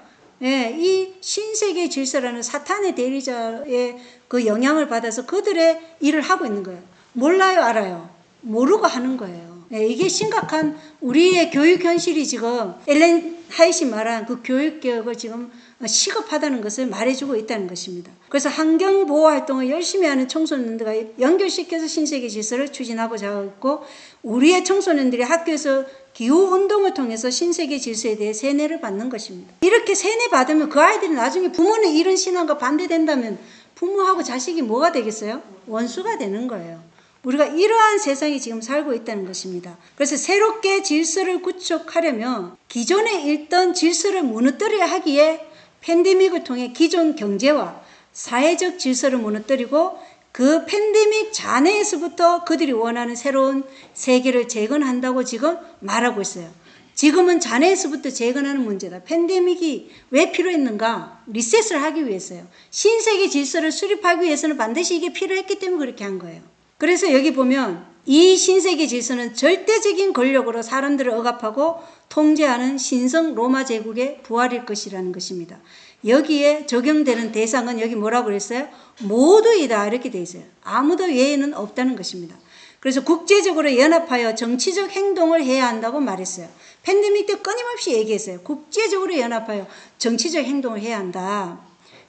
예, 이 신세계 질서라는 사탄의 대리자의 그 영향을 받아서 그들의 일을 하고 있는 거예요. 몰라요, 알아요? 모르고 하는 거예요. 예, 이게 심각한 우리의 교육 현실이 지금 엘렌 하이시 말한 그 교육개혁을 지금 시급하다는 것을 말해주고 있다는 것입니다. 그래서 환경보호 활동을 열심히 하는 청소년들과 연결시켜서 신세계 질서를 추진하고자 하고 있고 우리의 청소년들이 학교에서 기후운동을 통해서 신세계 질서에 대해 세뇌를 받는 것입니다. 이렇게 세뇌 받으면 그 아이들이 나중에 부모는 이런 신앙과 반대된다면 부모하고 자식이 뭐가 되겠어요? 원수가 되는 거예요. 우리가 이러한 세상에 지금 살고 있다는 것입니다. 그래서 새롭게 질서를 구축하려면 기존에 있던 질서를 무너뜨려야 하기에 팬데믹을 통해 기존 경제와 사회적 질서를 무너뜨리고 그 팬데믹 잔해에서부터 그들이 원하는 새로운 세계를 재건한다고 지금 말하고 있어요. 지금은 잔해에서부터 재건하는 문제다. 팬데믹이 왜 필요했는가? 리셋을 하기 위해서요. 신세계 질서를 수립하기 위해서는 반드시 이게 필요했기 때문에 그렇게 한 거예요. 그래서 여기 보면 이 신세계 질서는 절대적인 권력으로 사람들을 억압하고 통제하는 신성 로마 제국의 부활일 것이라는 것입니다. 여기에 적용되는 대상은 여기 뭐라고 그랬어요? 모두이다 이렇게 돼 있어요. 아무도 예외는 없다는 것입니다. 그래서 국제적으로 연합하여 정치적 행동을 해야 한다고 말했어요. 팬데믹 때 끊임없이 얘기했어요. 국제적으로 연합하여 정치적 행동을 해야 한다.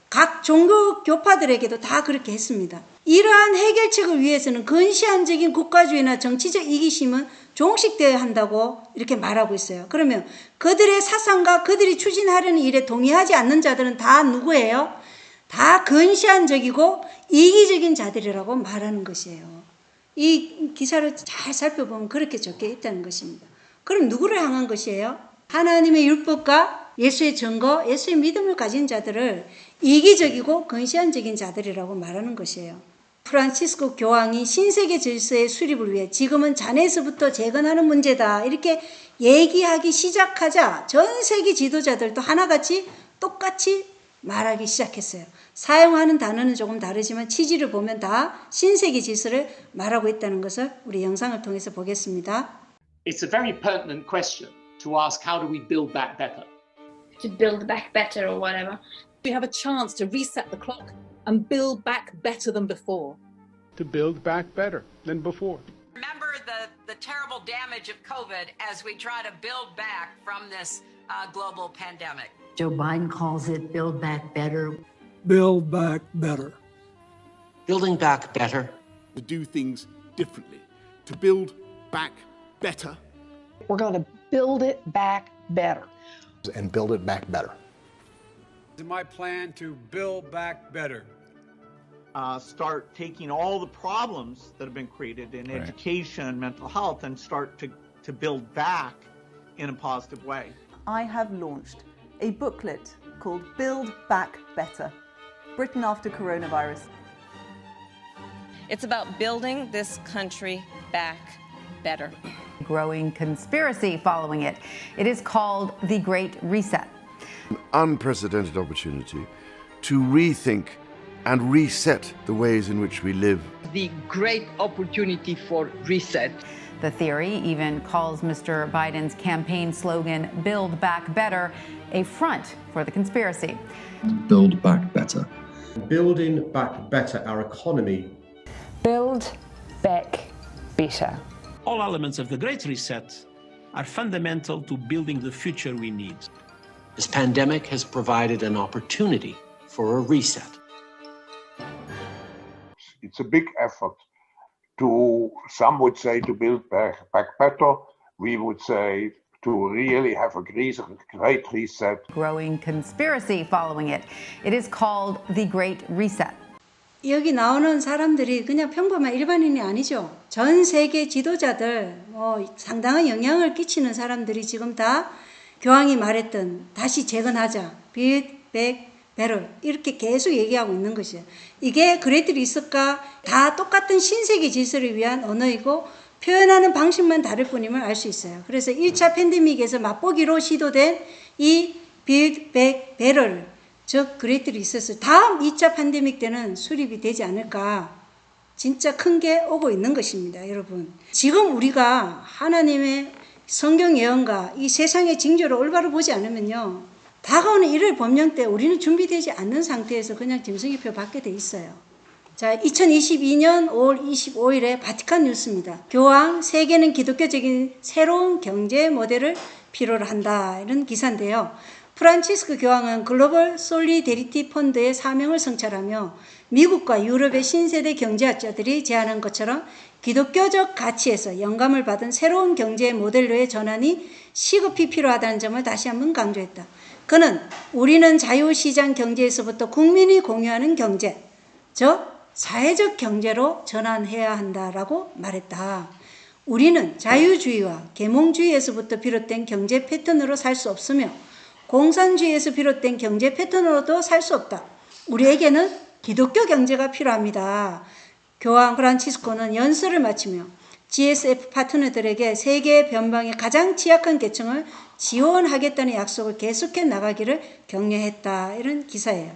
각 종교 교파들에게도 다 그렇게 했습니다. 이러한 해결책을 위해서는 근시안적인 국가주의나 정치적 이기심은 종식되어야 한다고 이렇게 말하고 있어요. 그러면 그들의 사상과 그들이 추진하려는 일에 동의하지 않는 자들은 다 누구예요? 다 근시안적이고 이기적인 자들이라고 말하는 것이에요. 이 기사를 잘 살펴보면 그렇게 적혀 있다는 것입니다. 그럼 누구를 향한 것이에요? 하나님의 율법과 예수의 증거, 예수의 믿음을 가진 자들을 이기적이고 근시안적인 자들이라고 말하는 것이에요. 프란치스코 교황이 신세계 질서의 수립을 위해 지금은 잔해에서부터 재건하는 문제다 이렇게 얘기하기 시작하자 전 세계 지도자들도 하나같이 똑같이 말하기 시작했어요. 사용하는 단어는 조금 다르지만 취지를 보면 다 신세계 질서를 말하고 있다는 것을 우리 영상을 통해서 보겠습니다. It's a very pertinent question to ask, how do we build back better? To build back better or whatever. We have a chance to reset the clock and build back better than before. To build back better than before. Remember the terrible damage of COVID as we try to build back from this global pandemic. Joe Biden calls it build back better. Build back better. Building back better. To do things differently. To build back better. We're going to build it back better. And build it back better. It's my plan to build back better. Start taking all the problems that have been created in education and mental health and start to build back in a positive way. I have launched a booklet called Build Back Better, Britain After Coronavirus. It's about building this country back better. Growing conspiracy following it. It is called the Great Reset. An unprecedented opportunity to rethink and reset the ways in which we live. The great opportunity for reset. The theory even calls Mr. Biden's campaign slogan, Build Back Better, a front for the conspiracy. Build back better. Building back better our economy. Build back better. All elements of the Great Reset are fundamental to building the future we need. This pandemic has provided an opportunity for a reset. It's a big effort to, some would say, to build back better. We would say to really have a great reset. Growing conspiracy following it. It is called the Great Reset. 여기 나오는 사람들이 그냥 평범한 일반인이 아니죠. 전 세계 지도자들, 상당한 영향을 끼치는 사람들이 지금 다 교황이 말했던 다시 재건하자, build back better 이렇게 계속 얘기하고 있는 것이에요. 이게 그레이트 리셋과 다 똑같은 신세계 질서를 위한 언어이고 표현하는 방식만 다를 뿐임을 알 수 있어요. 그래서 1차 팬데믹에서 맛보기로 시도된 이 build back better를 즉 그레이트 리셋을 다음 2차 팬데믹 때는 수립이 되지 않을까 진짜 큰 게 오고 있는 것입니다. 여러분 지금 우리가 하나님의 성경 예언과 이 세상의 징조를 올바로 보지 않으면요 다가오는 1월 법령 때 우리는 준비되지 않는 상태에서 그냥 짐승기표 받게 돼 있어요. 자, 2022년 5월 25일에 바티칸 뉴스입니다. 교황 세계는 기독교적인 새로운 경제 모델을 필요로 한다 이런 기사인데요. 프란치스코 교황은 글로벌 솔리데리티 펀드의 사명을 성찰하며 미국과 유럽의 신세대 경제학자들이 제안한 것처럼 기독교적 가치에서 영감을 받은 새로운 경제 모델로의 전환이 시급히 필요하다는 점을 다시 한번 강조했다. 그는 우리는 자유시장 경제에서부터 국민이 공유하는 경제, 즉 사회적 경제로 전환해야 한다라고 말했다. 우리는 자유주의와 계몽주의에서부터 비롯된 경제 패턴으로 살 수 없으며 공산주의에서 비롯된 경제 패턴으로도 살 수 없다. 우리에게는 기독교 경제가 필요합니다. 교황 프란치스코는 연설을 마치며 GSF 파트너들에게 세계 변방의 가장 취약한 계층을 지원하겠다는 약속을 계속해 나가기를 격려했다. 이런 기사예요.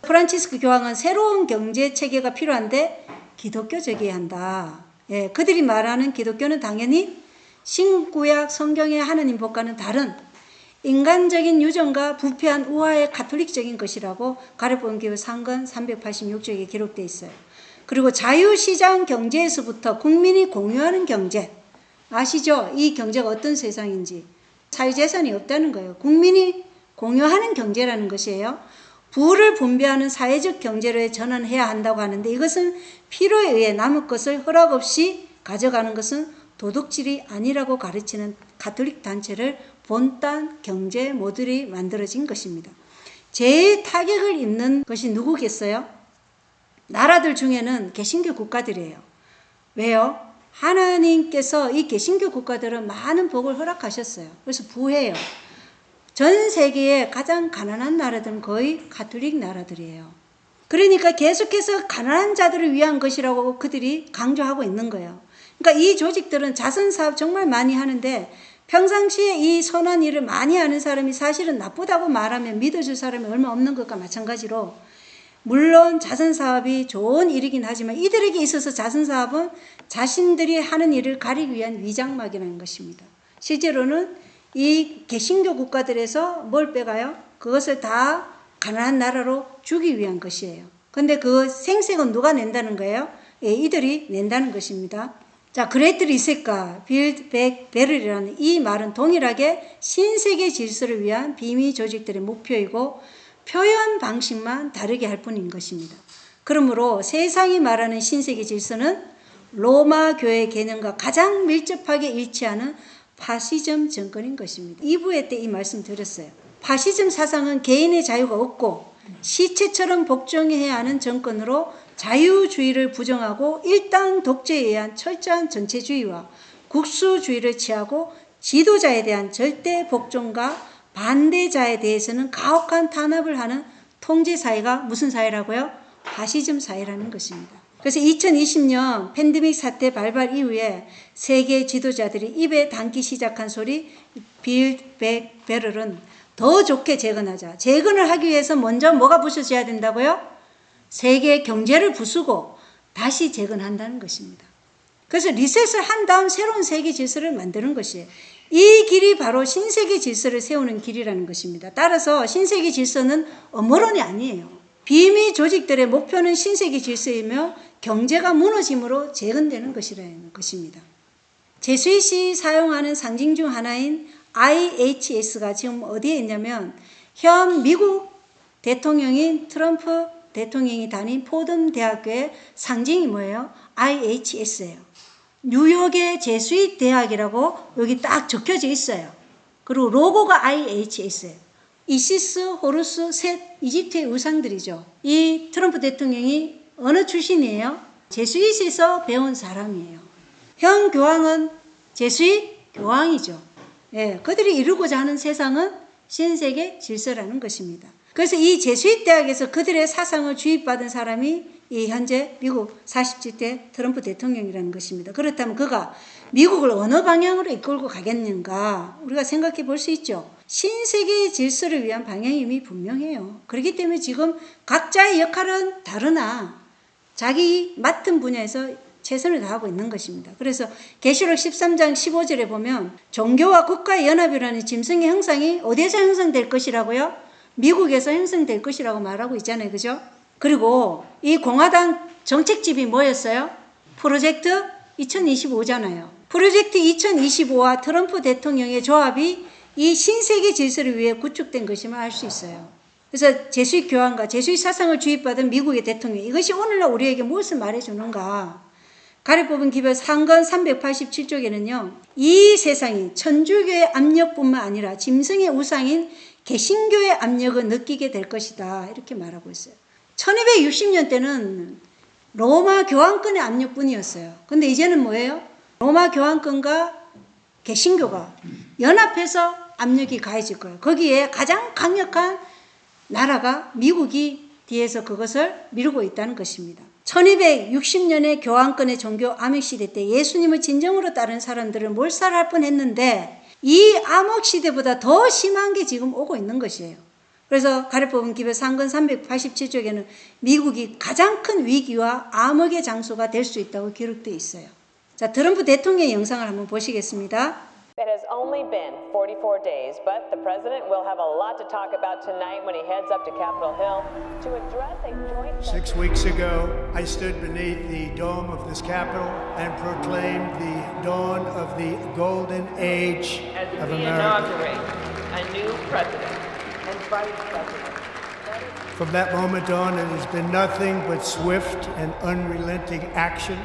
프란치스코 교황은 새로운 경제 체계가 필요한데 기독교적이어야 한다. 예, 그들이 말하는 기독교는 당연히 신구약 성경의 하느님 법과는 다른 인간적인 유전과 부패한 우화의 가톨릭적인 것이라고 가르본기호 상권 386쪽에 기록되어 있어요. 그리고 자유시장 경제에서부터 국민이 공유하는 경제. 아시죠? 이 경제가 어떤 세상인지. 사유재산이 없다는 거예요. 국민이 공유하는 경제라는 것이에요. 부를 분배하는 사회적 경제로 전환해야 한다고 하는데 이것은 필요에 의해 남의 것을 허락 없이 가져가는 것은 도덕질이 아니라고 가르치는 가톨릭 단체를 본딴 경제 모델이 만들어진 것입니다. 제일 타격을 입는 것이 누구겠어요? 나라들 중에는 개신교 국가들이에요. 왜요? 하나님께서 이 개신교 국가들은 많은 복을 허락하셨어요. 그래서 부해요. 전 세계의 가장 가난한 나라들은 거의 가톨릭 나라들이에요. 그러니까 계속해서 가난한 자들을 위한 것이라고 그들이 강조하고 있는 거예요. 그러니까 이 조직들은 자선사업 정말 많이 하는데 평상시에 이 선한 일을 많이 하는 사람이 사실은 나쁘다고 말하면 믿어줄 사람이 얼마 없는 것과 마찬가지로 물론 자선사업이 좋은 일이긴 하지만 이들에게 있어서 자선사업은 자신들이 하는 일을 가리기 위한 위장막이라는 것입니다. 실제로는 이 개신교 국가들에서 뭘 빼가요? 그것을 다 가난한 나라로 주기 위한 것이에요. 근데 그 생색은 누가 낸다는 거예요? 예, 이들이 낸다는 것입니다. 자, 그레이트 리셋과 빌드 백 베럴이라는 이 말은 동일하게 신세계 질서를 위한 비밀 조직들의 목표이고 표현 방식만 다르게 할 뿐인 것입니다. 그러므로 세상이 말하는 신세계 질서는 로마 교회 개념과 가장 밀접하게 일치하는 파시즘 정권인 것입니다. 2부회 때 이 말씀 드렸어요. 파시즘 사상은 개인의 자유가 없고 시체처럼 복종해야 하는 정권으로 자유주의를 부정하고 일당 독재에 의한 철저한 전체주의와 국수주의를 취하고 지도자에 대한 절대 복종과 반대자에 대해서는 가혹한 탄압을 하는 통제사회가 무슨 사회라고요? 파시즘 사회라는 것입니다. 그래서 2020년 팬데믹 사태 발발 이후에 세계 지도자들이 입에 담기 시작한 소리 빌드 백 베럴은 더 좋게 재건하자. 재건을 하기 위해서 먼저 뭐가 부서져야 된다고요? 세계 경제를 부수고 다시 재건한다는 것입니다. 그래서 리셋을 한 다음 새로운 세계 질서를 만드는 것이에요. 이 길이 바로 신세계 질서를 세우는 길이라는 것입니다. 따라서 신세계 질서는 음모론이 아니에요. 비밀 조직들의 목표는 신세계 질서이며 경제가 무너짐으로 재건되는 것이라는 것입니다. 제스윗이 사용하는 상징 중 하나인 IHS가 지금 어디에 있냐면 현 미국 대통령인 트럼프 대통령이 다닌 포덤 대학교의 상징이 뭐예요? IHS예요. 뉴욕의 제스윗 대학이라고 여기 딱 적혀져 있어요. 그리고 로고가 IHS예요. 이시스, 호루스, 셋, 이집트의 우상들이죠. 이 트럼프 대통령이 어느 출신이에요? 제스윗에서 배운 사람이에요. 현 교황은 제스윗 교황이죠. 예, 그들이 이루고자 하는 세상은 신세계 질서라는 것입니다. 그래서 이 제스윗 대학에서 그들의 사상을 주입받은 사람이 이 현재 미국 47대 트럼프 대통령이라는 것입니다. 그렇다면 그가 미국을 어느 방향으로 이끌고 가겠는가 우리가 생각해 볼 수 있죠. 신세계 질서를 위한 방향이 이미 분명해요. 그렇기 때문에 지금 각자의 역할은 다르나 자기 맡은 분야에서 최선을 다하고 있는 것입니다. 그래서 계시록 13장 15절에 보면 종교와 국가의 연합이라는 짐승의 형상이 어디에서 형성될 것이라고요? 미국에서 형성될 것이라고 말하고 있잖아요. 그죠? 그리고 이 공화당 정책집이 뭐였어요? 프로젝트 2025잖아요. 프로젝트 2025와 트럼프 대통령의 조합이 이 신세계 질서를 위해 구축된 것임을 알 수 있어요. 그래서 제수익 교황과 제수익 사상을 주입받은 미국의 대통령, 이것이 오늘날 우리에게 무엇을 말해주는가? 가래 뽑은 기별 상권 387쪽에는요. 이 세상이 천주교의 압력뿐만 아니라 짐승의 우상인 개신교의 압력을 느끼게 될 것이다. 이렇게 말하고 있어요. 1260년 때는 로마 교황권의 압력뿐이었어요. 근데 이제는 뭐예요? 로마 교황권과 개신교가 연합해서 압력이 가해질 거예요. 거기에 가장 강력한 나라가 미국이 뒤에서 그것을 미루고 있다는 것입니다. 1260년의 교황권의 종교 암흑시대 때 예수님을 진정으로 따른 사람들을 몰살할 뻔했는데 이 암흑시대보다 더 심한 게 지금 오고 있는 것이에요. 그래서 가래뽑은 기별 상권 387쪽에는 미국이 가장 큰 위기와 암흑의 장소가 될 수 있다고 기록되어 있어요. 자, 트럼프 대통령의 영상을 한번 보시겠습니다. It has only been 44 days, but the president will have a lot to talk about tonight when he heads up to Capitol Hill to address a joint... 6 weeks ago, I stood beneath the dome of this Capitol and proclaimed the dawn of the golden age of America. Inaugurate a new president and vice president. From that moment on, it has been nothing but swift and unrelenting action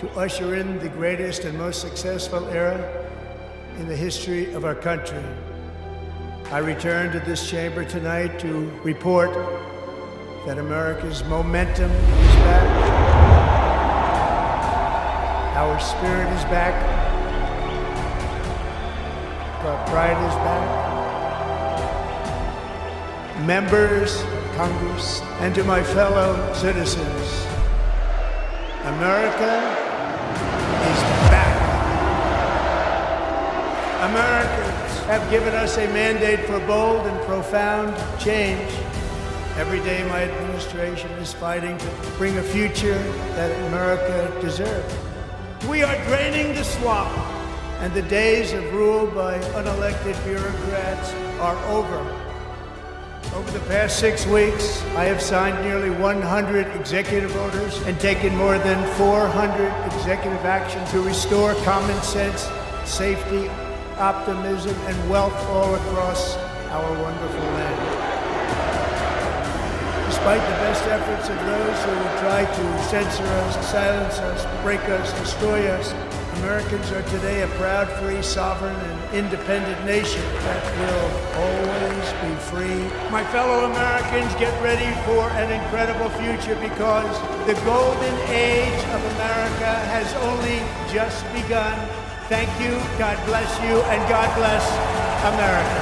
to usher in the greatest and most successful era in the history of our country. I return to this chamber tonight to report that America's momentum is back. Our spirit is back. Our pride is back. Members of Congress and to my fellow citizens, America is back. Americans have given us a mandate for bold and profound change. Every day my administration is fighting to bring a future that America deserves. We are draining the swamp, and the days of rule by unelected bureaucrats are over. Over the past 6 weeks, I have signed nearly 100 executive orders and taken more than 400 executive actions to restore common sense, safety, optimism, and wealth all across our wonderful land. Despite the best efforts of those who would try to censor us, silence us, break us, destroy us, Americans are today a proud, free, sovereign, and independent nation that will always be free. My fellow Americans, get ready for an incredible future because the golden age of America has only just begun. Thank you, God bless you, and God bless America.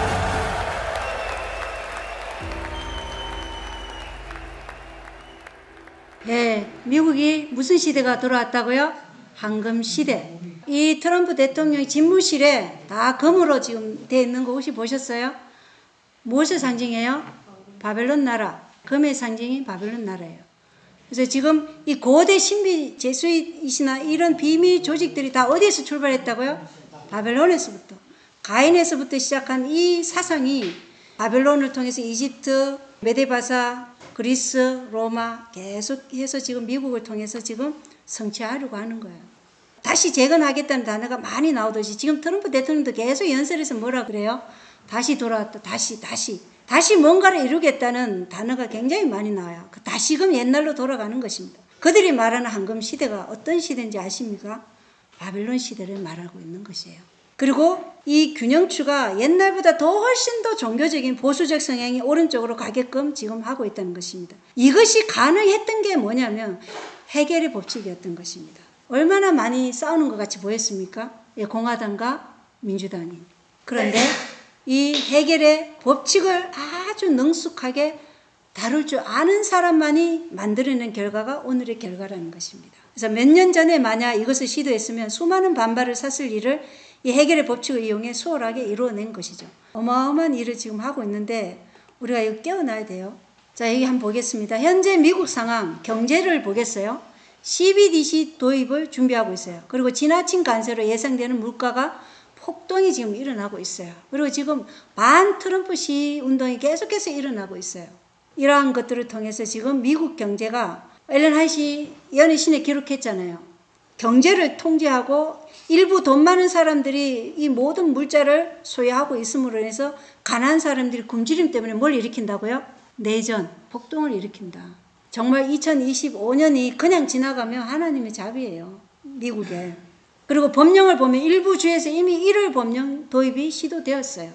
예, 미국이 무슨 시대가 돌아왔다고요? 황금 시대. 이 트럼프 대통령의 집무실에 다 금으로 지금 되어 있는 거 혹시 보셨어요? 무엇을 상징해요? 바벨론 나라. 금의 상징이 바벨론 나라예요. 그래서 지금 이 고대 신비 제수잇이나 이런 비밀 조직들이 다 어디에서 출발했다고요? 바벨론에서부터. 가인에서부터 시작한 이 사상이 바벨론을 통해서 이집트, 메데바사, 그리스, 로마 계속해서 지금 미국을 통해서 지금 성취하려고 하는 거예요. 다시 재건하겠다는 단어가 많이 나오듯이 지금 트럼프 대통령도 계속 연설에서 뭐라 그래요? 다시 돌아왔다. 다시 뭔가를 이루겠다는 단어가 굉장히 많이 나와요. 그 다시금 옛날로 돌아가는 것입니다. 그들이 말하는 황금 시대가 어떤 시대인지 아십니까? 바벨론 시대를 말하고 있는 것이에요. 그리고 이 균형추가 옛날보다 더 훨씬 더 종교적인 보수적 성향이 오른쪽으로 가게끔 지금 하고 있다는 것입니다. 이것이 가능했던 게 뭐냐면 해겔의 법칙이었던 것입니다. 얼마나 많이 싸우는 것 같이 보였습니까? 공화당과 민주당이. 그런데 이 해겔의 법칙을 아주 능숙하게 다룰 줄 아는 사람만이 만들어낸 결과가 오늘의 결과라는 것입니다. 그래서 몇 년 전에 만약 이것을 시도했으면 수많은 반발을 샀을 일을 이 해겔의 법칙을 이용해 수월하게 이루어낸 것이죠. 어마어마한 일을 지금 하고 있는데 우리가 이거 깨어나야 돼요. 자, 여기 한번 보겠습니다. 현재 미국 상황, 경제를 보겠어요. CBDC 도입을 준비하고 있어요. 그리고 지나친 관세로 예상되는 물가가 폭동이 지금 일어나고 있어요. 그리고 지금 반 트럼프 시 운동이 계속해서 일어나고 있어요. 이러한 것들을 통해서 지금 미국 경제가 엘렌 화이트 연애 신에 기록했잖아요. 경제를 통제하고 일부 돈 많은 사람들이 이 모든 물자를 소유하고 있음으로 해서 가난한 사람들이 굶주림 때문에 뭘 일으킨다고요? 내전, 폭동을 일으킨다. 정말 2025년이 그냥 지나가면 하나님의 자비예요. 미국에. 그리고 법령을 보면 일부 주에서 이미 1월 법령 도입이 시도되었어요.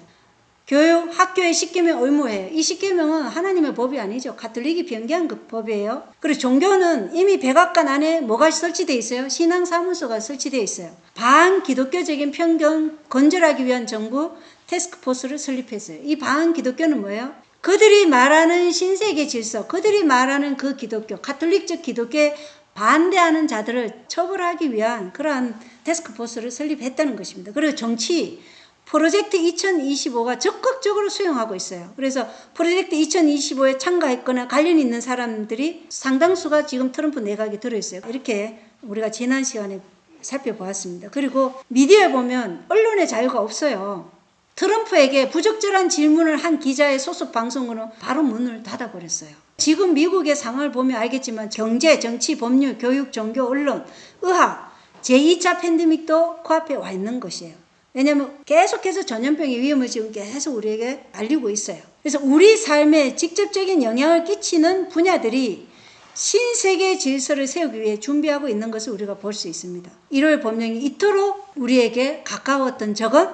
교육, 학교에 10계명 의무해요. 이 10계명은 하나님의 법이 아니죠. 가톨릭이 변경한 그 법이에요. 그리고 종교는 이미 백악관 안에 뭐가 설치되어 있어요? 신앙사무소가 설치되어 있어요. 반기독교적인 편견 건절하기 위한 정부 태스크포스를 설립했어요. 이 반기독교는 뭐예요? 그들이 말하는 신세계 질서, 그들이 말하는 그 기독교, 가톨릭적 기독교에 반대하는 자들을 처벌하기 위한 그러한 태스크포스를 설립했다는 것입니다. 그리고 정치, 프로젝트 2025가 적극적으로 수용하고 있어요. 그래서 프로젝트 2025에 참가했거나 관련 있는 사람들이 상당수가 지금 트럼프 내각에 들어있어요. 이렇게 우리가 지난 시간에 살펴보았습니다. 그리고 미디어에 보면 언론의 자유가 없어요. 트럼프에게 부적절한 질문을 한 기자의 소속 방송으로 바로 문을 닫아버렸어요. 지금 미국의 상황을 보면 알겠지만 경제, 정치, 법률, 교육, 종교, 언론, 의학, 제2차 팬데믹도 코앞에 와 있는 것이에요. 왜냐하면 계속해서 전염병의 위험을 지금 계속 우리에게 알리고 있어요. 그래서 우리 삶에 직접적인 영향을 끼치는 분야들이 신세계 질서를 세우기 위해 준비하고 있는 것을 우리가 볼 수 있습니다. 1월 법령이 이토록 우리에게 가까웠던 적은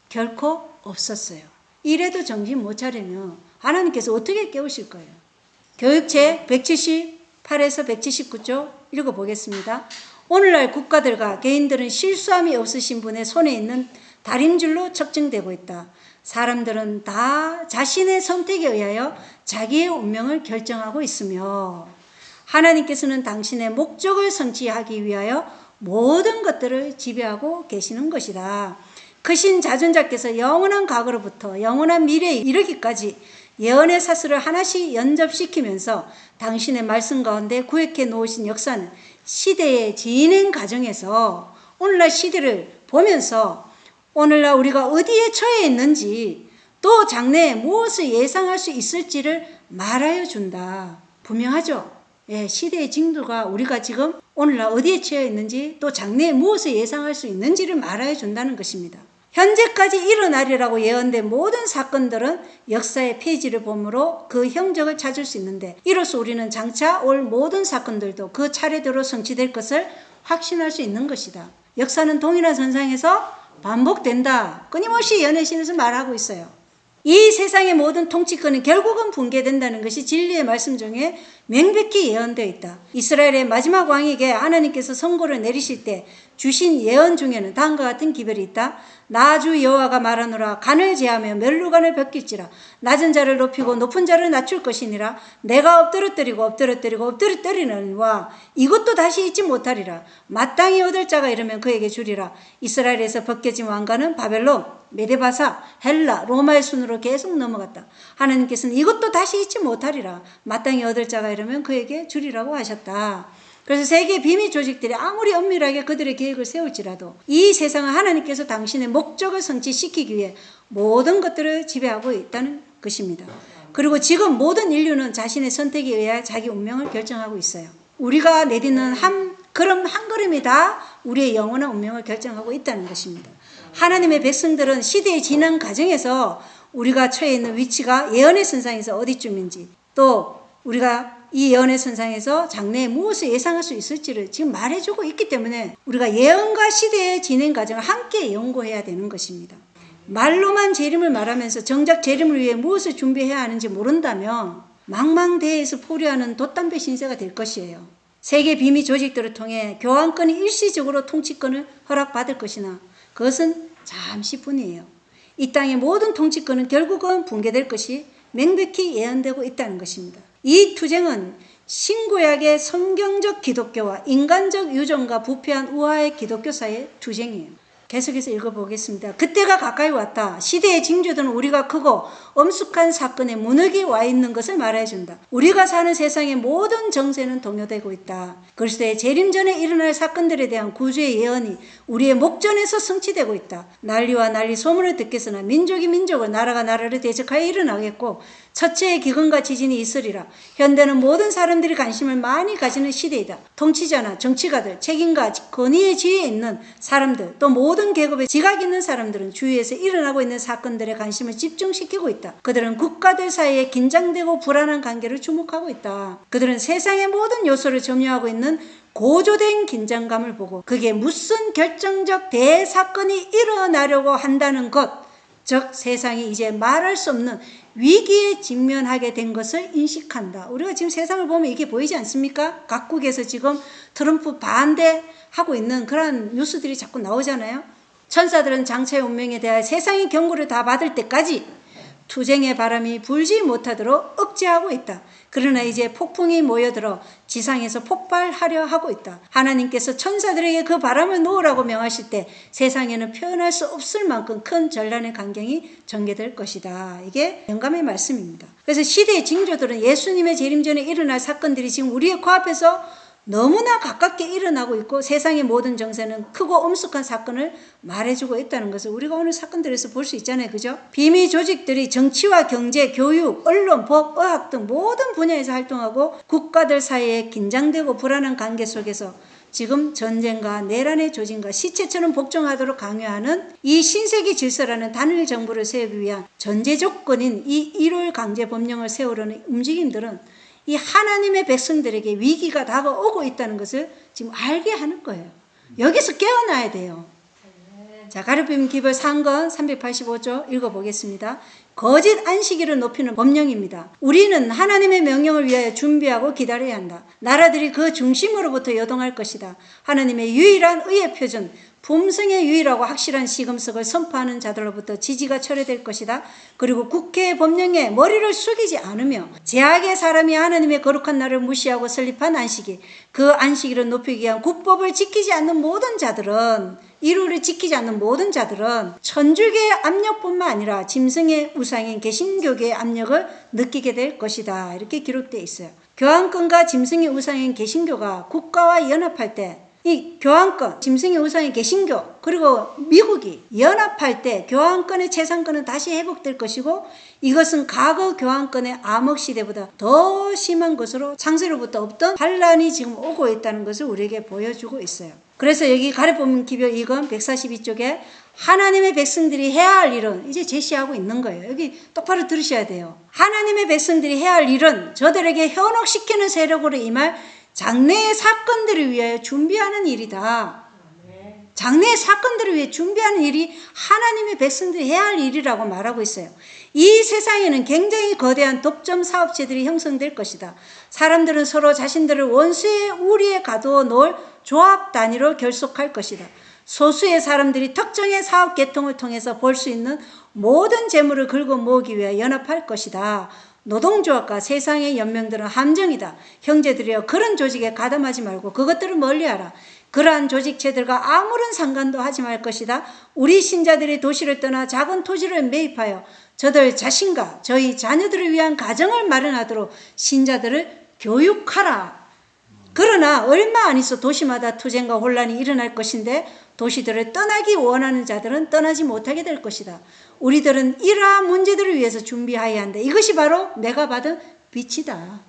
결코 없었어요. 이래도 정신 못 차리면 하나님께서 어떻게 깨우실 거예요? 교육체 178에서 179조 읽어보겠습니다. 오늘날 국가들과 개인들은 실수함이 없으신 분의 손에 있는 다림줄로 척증되고 있다. 사람들은 다 자신의 선택에 의하여 자기의 운명을 결정하고 있으며 하나님께서는 당신의 목적을 성취하기 위하여 모든 것들을 지배하고 계시는 것이다. 크신 자존자께서 영원한 과거로부터 영원한 미래에 이르기까지 예언의 사슬을 하나씩 연접시키면서 당신의 말씀 가운데 구획해 놓으신 역사는 시대의 진행 과정에서 오늘날 시대를 보면서 오늘날 우리가 어디에 처해 있는지 또 장래에 무엇을 예상할 수 있을지를 말하여 준다. 분명하죠? 예, 시대의 징조가 우리가 지금 오늘날 어디에 처해 있는지 또 장래에 무엇을 예상할 수 있는지를 말하여 준다는 것입니다. 현재까지 일어나리라고 예언된 모든 사건들은 역사의 페이지를 보므로 그 형적을 찾을 수 있는데 이로써 우리는 장차 올 모든 사건들도 그 차례대로 성취될 것을 확신할 수 있는 것이다. 역사는 동일한 선상에서 반복된다. 끊임없이 예언의 신에서 말하고 있어요. 이 세상의 모든 통치권은 결국은 붕괴된다는 것이 진리의 말씀 중에 명백히 예언되어 있다. 이스라엘의 마지막 왕에게 하나님께서 선고를 내리실 때 주신 예언 중에는 다음과 같은 기별이 있다. 나 주 여호와가 말하노라. 간을 제하며 멸루간을 벗길지라. 낮은 자를 높이고 높은 자를 낮출 것이니라. 내가 엎드러뜨리느니와 이것도 다시 잊지 못하리라. 마땅히 얻을 자가 이르면 그에게 주리라. 이스라엘에서 벗겨진 왕가는 바벨론, 메데바사, 헬라, 로마의 순으로 계속 넘어갔다. 하나님께서는 이것도 다시 잊지 못하리라. 마땅히 얻을 자가 이르면 그에게 주리라고 하셨다. 그래서 세계 비밀 조직들이 아무리 엄밀하게 그들의 계획을 세울지라도 이 세상은 하나님께서 당신의 목적을 성취시키기 위해 모든 것들을 지배하고 있다는 것입니다. 그리고 지금 모든 인류는 자신의 선택에 의해 자기 운명을 결정하고 있어요. 우리가 내딛는 한 걸음이 다 우리의 영원한 운명을 결정하고 있다는 것입니다. 하나님의 백성들은 시대의 진행 과정에서 우리가 처해 있는 위치가 예언의 선상에서 어디쯤인지 또 우리가 이 예언의 선상에서 장래에 무엇을 예상할 수 있을지를 지금 말해주고 있기 때문에 우리가 예언과 시대의 진행 과정을 함께 연구해야 되는 것입니다. 말로만 재림을 말하면서 정작 재림을 위해 무엇을 준비해야 하는지 모른다면 망망대해에서 포류하는 돛담배 신세가 될 것이에요. 세계 비밀 조직들을 통해 교황권이 일시적으로 통치권을 허락받을 것이나 그것은 잠시뿐이에요. 이 땅의 모든 통치권은 결국은 붕괴될 것이 명백히 예언되고 있다는 것입니다. 이 투쟁은 신구약의 성경적 기독교와 인간적 유전과 부패한 우화의 기독교 사이의 투쟁이에요. 계속해서 읽어보겠습니다. 그때가 가까이 왔다. 시대의 징조들은 우리가 크고 엄숙한 사건에 무너기 와 있는 것을 말해준다. 우리가 사는 세상의 모든 정세는 동요되고 있다. 그리스도의 재림 전에 일어날 사건들에 대한 구주의 예언이 우리의 목전에서 성취되고 있다. 난리와 난리 소문을 듣겠으나 민족이 민족을 나라가 나라를 대적하여 일어나겠고 첫째의 기근과 지진이 있으리라. 현대는 모든 사람들이 관심을 많이 가지는 시대이다. 통치자나 정치가들, 책임과 권위의 지위에 있는 사람들, 또 모든 계급에 지각 있는 사람들은 주위에서 일어나고 있는 사건들에 관심을 집중시키고 있다. 그들은 국가들 사이에 긴장되고 불안한 관계를 주목하고 있다. 그들은 세상의 모든 요소를 점유하고 있는 고조된 긴장감을 보고 그게 무슨 결정적 대사건이 일어나려고 한다는 것, 즉 세상이 이제 말할 수 없는 위기에 직면하게 된 것을 인식한다. 우리가 지금 세상을 보면 이게 보이지 않습니까? 각국에서 지금 트럼프 반대하고 있는 그런 뉴스들이 자꾸 나오잖아요. 천사들은 장차의 운명에 대하여 세상의 경고를 다 받을 때까지 투쟁의 바람이 불지 못하도록 억제하고 있다. 그러나 이제 폭풍이 모여들어 지상에서 폭발하려 하고 있다. 하나님께서 천사들에게 그 바람을 놓으라고 명하실 때 세상에는 표현할 수 없을 만큼 큰 전란의 강경이 전개될 것이다. 이게 영감의 말씀입니다. 그래서 시대의 징조들은 예수님의 재림 전에 일어날 사건들이 지금 우리의 코앞에서 너무나 가깝게 일어나고 있고 세상의 모든 정세는 크고 엄숙한 사건을 말해주고 있다는 것을 우리가 오늘 사건들에서 볼 수 있잖아요. 그죠? 비밀 조직들이 정치와 경제, 교육, 언론, 법, 의학 등 모든 분야에서 활동하고 국가들 사이에 긴장되고 불안한 관계 속에서 지금 전쟁과 내란의 조짐과 시체처럼 복종하도록 강요하는 이 신세기 질서라는 단일 정부를 세우기 위한 전제 조건인 이 1월 강제 법령을 세우려는 움직임들은 이 하나님의 백성들에게 위기가 다가오고 있다는 것을 지금 알게 하는 거예요. 여기서 깨어나야 돼요. 자, 가르침 기벌 3권 385조 읽어보겠습니다. 거짓 안식일을 높이는 법령입니다. 우리는 하나님의 명령을 위하여 준비하고 기다려야 한다. 나라들이 그 중심으로부터 요동할 것이다. 하나님의 유일한 의의 표준, 품성의 유일하고 확실한 시금석을 선포하는 자들로부터 지지가 철회될 것이다. 그리고 국회의 법령에 머리를 숙이지 않으며 제약의 사람이 하나님의 거룩한 날을 무시하고 설립한 안식일, 그 안식일을 높이기 위한 국법을 지키지 않는 모든 자들은, 이루를 지키지 않는 모든 자들은 천주교의 압력뿐만 아니라 짐승의 우상인 개신교계의 압력을 느끼게 될 것이다. 이렇게 기록되어 있어요. 교황권과 짐승의 우상인 개신교가 국가와 연합할 때 이 교황권, 짐승의 우상인 개신교, 그리고 미국이 연합할 때 교황권의 재산권은 다시 회복될 것이고 이것은 과거 교황권의 암흑시대보다 더 심한 것으로 창세로부터 없던 반란이 지금 오고 있다는 것을 우리에게 보여주고 있어요. 그래서 여기 가르침 기별 2권 142쪽에 하나님의 백성들이 해야 할 일은 이제 제시하고 있는 거예요. 여기 똑바로 들으셔야 돼요. 하나님의 백성들이 해야 할 일은 저들에게 현혹시키는 세력으로 임할 장래의 사건들을 위하여 준비하는 일이다. 장래의 사건들을 위해 준비하는 일이 하나님의 백성들이 해야 할 일이라고 말하고 있어요. 이 세상에는 굉장히 거대한 독점 사업체들이 형성될 것이다. 사람들은 서로 자신들을 원수의 우리에 가두어 놓을 조합 단위로 결속할 것이다. 소수의 사람들이 특정의 사업 계통을 통해서 벌 수 있는 모든 재물을 긁어 모으기 위해 연합할 것이다. 노동조합과 세상의 연맹들은 함정이다. 형제들이여 그런 조직에 가담하지 말고 그것들을 멀리하라. 그러한 조직체들과 아무런 상관도 하지 말 것이다. 우리 신자들이 도시를 떠나 작은 토지를 매입하여 저들 자신과 저희 자녀들을 위한 가정을 마련하도록 신자들을 교육하라. 그러나 얼마 안 있어 도시마다 투쟁과 혼란이 일어날 것인데 도시들을 떠나기 원하는 자들은 떠나지 못하게 될 것이다. 우리들은 이러한 문제들을 위해서 준비해야 한다. 이것이 바로 내가 받은 빛이다.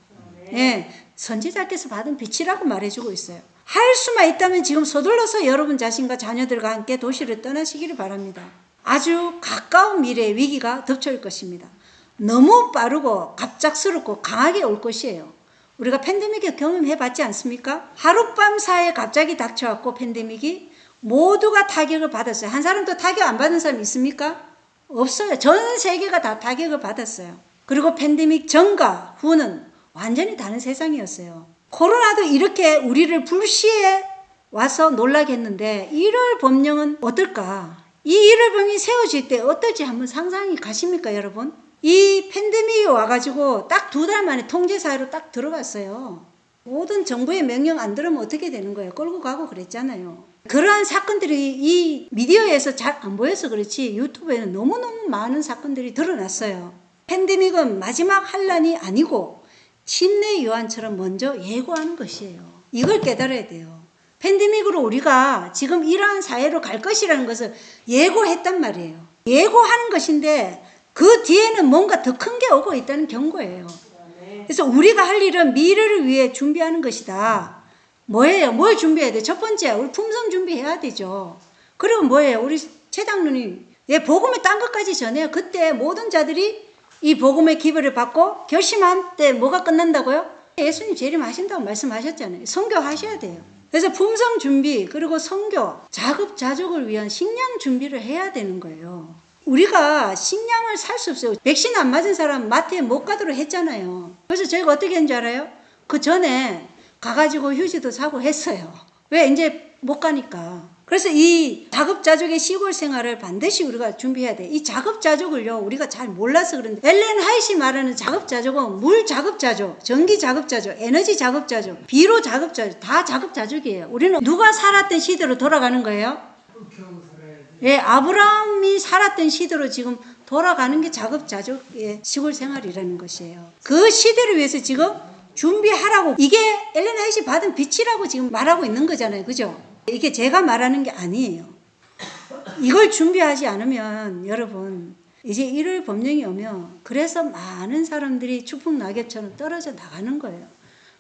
네, 선지자께서 받은 빛이라고 말해주고 있어요. 할 수만 있다면 지금 서둘러서 여러분 자신과 자녀들과 함께 도시를 떠나시기를 바랍니다. 아주 가까운 미래의 위기가 덮쳐올 것입니다. 너무 빠르고 갑작스럽고 강하게 올 것이에요. 우리가 팬데믹을 경험해봤지 않습니까? 하룻밤 사이에 갑자기 닥쳐왔고 팬데믹이 모두가 타격을 받았어요. 한 사람도 타격 안 받은 사람 있습니까? 없어요. 전 세계가 다 타격을 받았어요. 그리고 팬데믹 전과 후는 완전히 다른 세상이었어요. 코로나도 이렇게 우리를 불시에 와서 놀라게 했는데 1월 법령은 어떨까? 이 1월 법령이 세워질 때 어떨지 한번 상상이 가십니까, 여러분? 이 팬데믹이 와가지고 딱 2달 만에 통제사회로 딱 들어갔어요. 모든 정부의 명령 안 들으면 어떻게 되는 거예요? 끌고 가고 그랬잖아요. 그러한 사건들이 이 미디어에서 잘 안 보여서 그렇지 유튜브에는 너무너무 많은 사건들이 드러났어요. 팬데믹은 마지막 환란이 아니고 침례 요한처럼 먼저 예고하는 것이에요. 이걸 깨달아야 돼요. 팬데믹으로 우리가 지금 이러한 사회로 갈 것이라는 것을 예고했단 말이에요. 예고하는 것인데 그 뒤에는 뭔가 더 큰 게 오고 있다는 경고예요. 그래서 우리가 할 일은 미래를 위해 준비하는 것이다. 뭐예요? 뭘 준비해야 돼? 첫 번째, 우리 품성 준비해야 되죠. 그리고 뭐예요? 우리 최장로님, 복음의 딴 것까지 전해요. 그때 모든 자들이 이 복음의 기별을 받고 결심한 때 뭐가 끝난다고요? 예수님 재림하신다고 말씀하셨잖아요. 선교하셔야 돼요. 그래서 품성 준비, 그리고 선교, 자급자족을 위한 식량 준비를 해야 되는 거예요. 우리가 식량을 살 수 없어요. 백신 안 맞은 사람 마트에 못 가도록 했잖아요. 그래서 저희가 어떻게 했는지 알아요? 그 전에 가가지고 휴지도 사고 했어요. 왜? 이제 못 가니까. 그래서 이 자급자족의 시골 생활을 반드시 우리가 준비해야 돼. 이 자급자족을요, 우리가 잘 몰라서 그런데, 엘렌 화이트이 말하는 자급자족은 물 자급자족, 전기 자급자족, 에너지 자급자족, 비료 자급자족, 다 자급자족이에요. 우리는 누가 살았던 시대로 돌아가는 거예요? 예, 아브라함이 살았던 시대로 지금 돌아가는 게 자급자족의 시골 생활이라는 것이에요. 그 시대를 위해서 지금 준비하라고, 이게 엘렌 화이트이 받은 빛이라고 지금 말하고 있는 거잖아요. 그죠? 이게 제가 말하는 게 아니에요. 이걸 준비하지 않으면 여러분 이제 1월 법령이 오면 그래서 많은 사람들이 추풍 낙엽처럼 떨어져 나가는 거예요.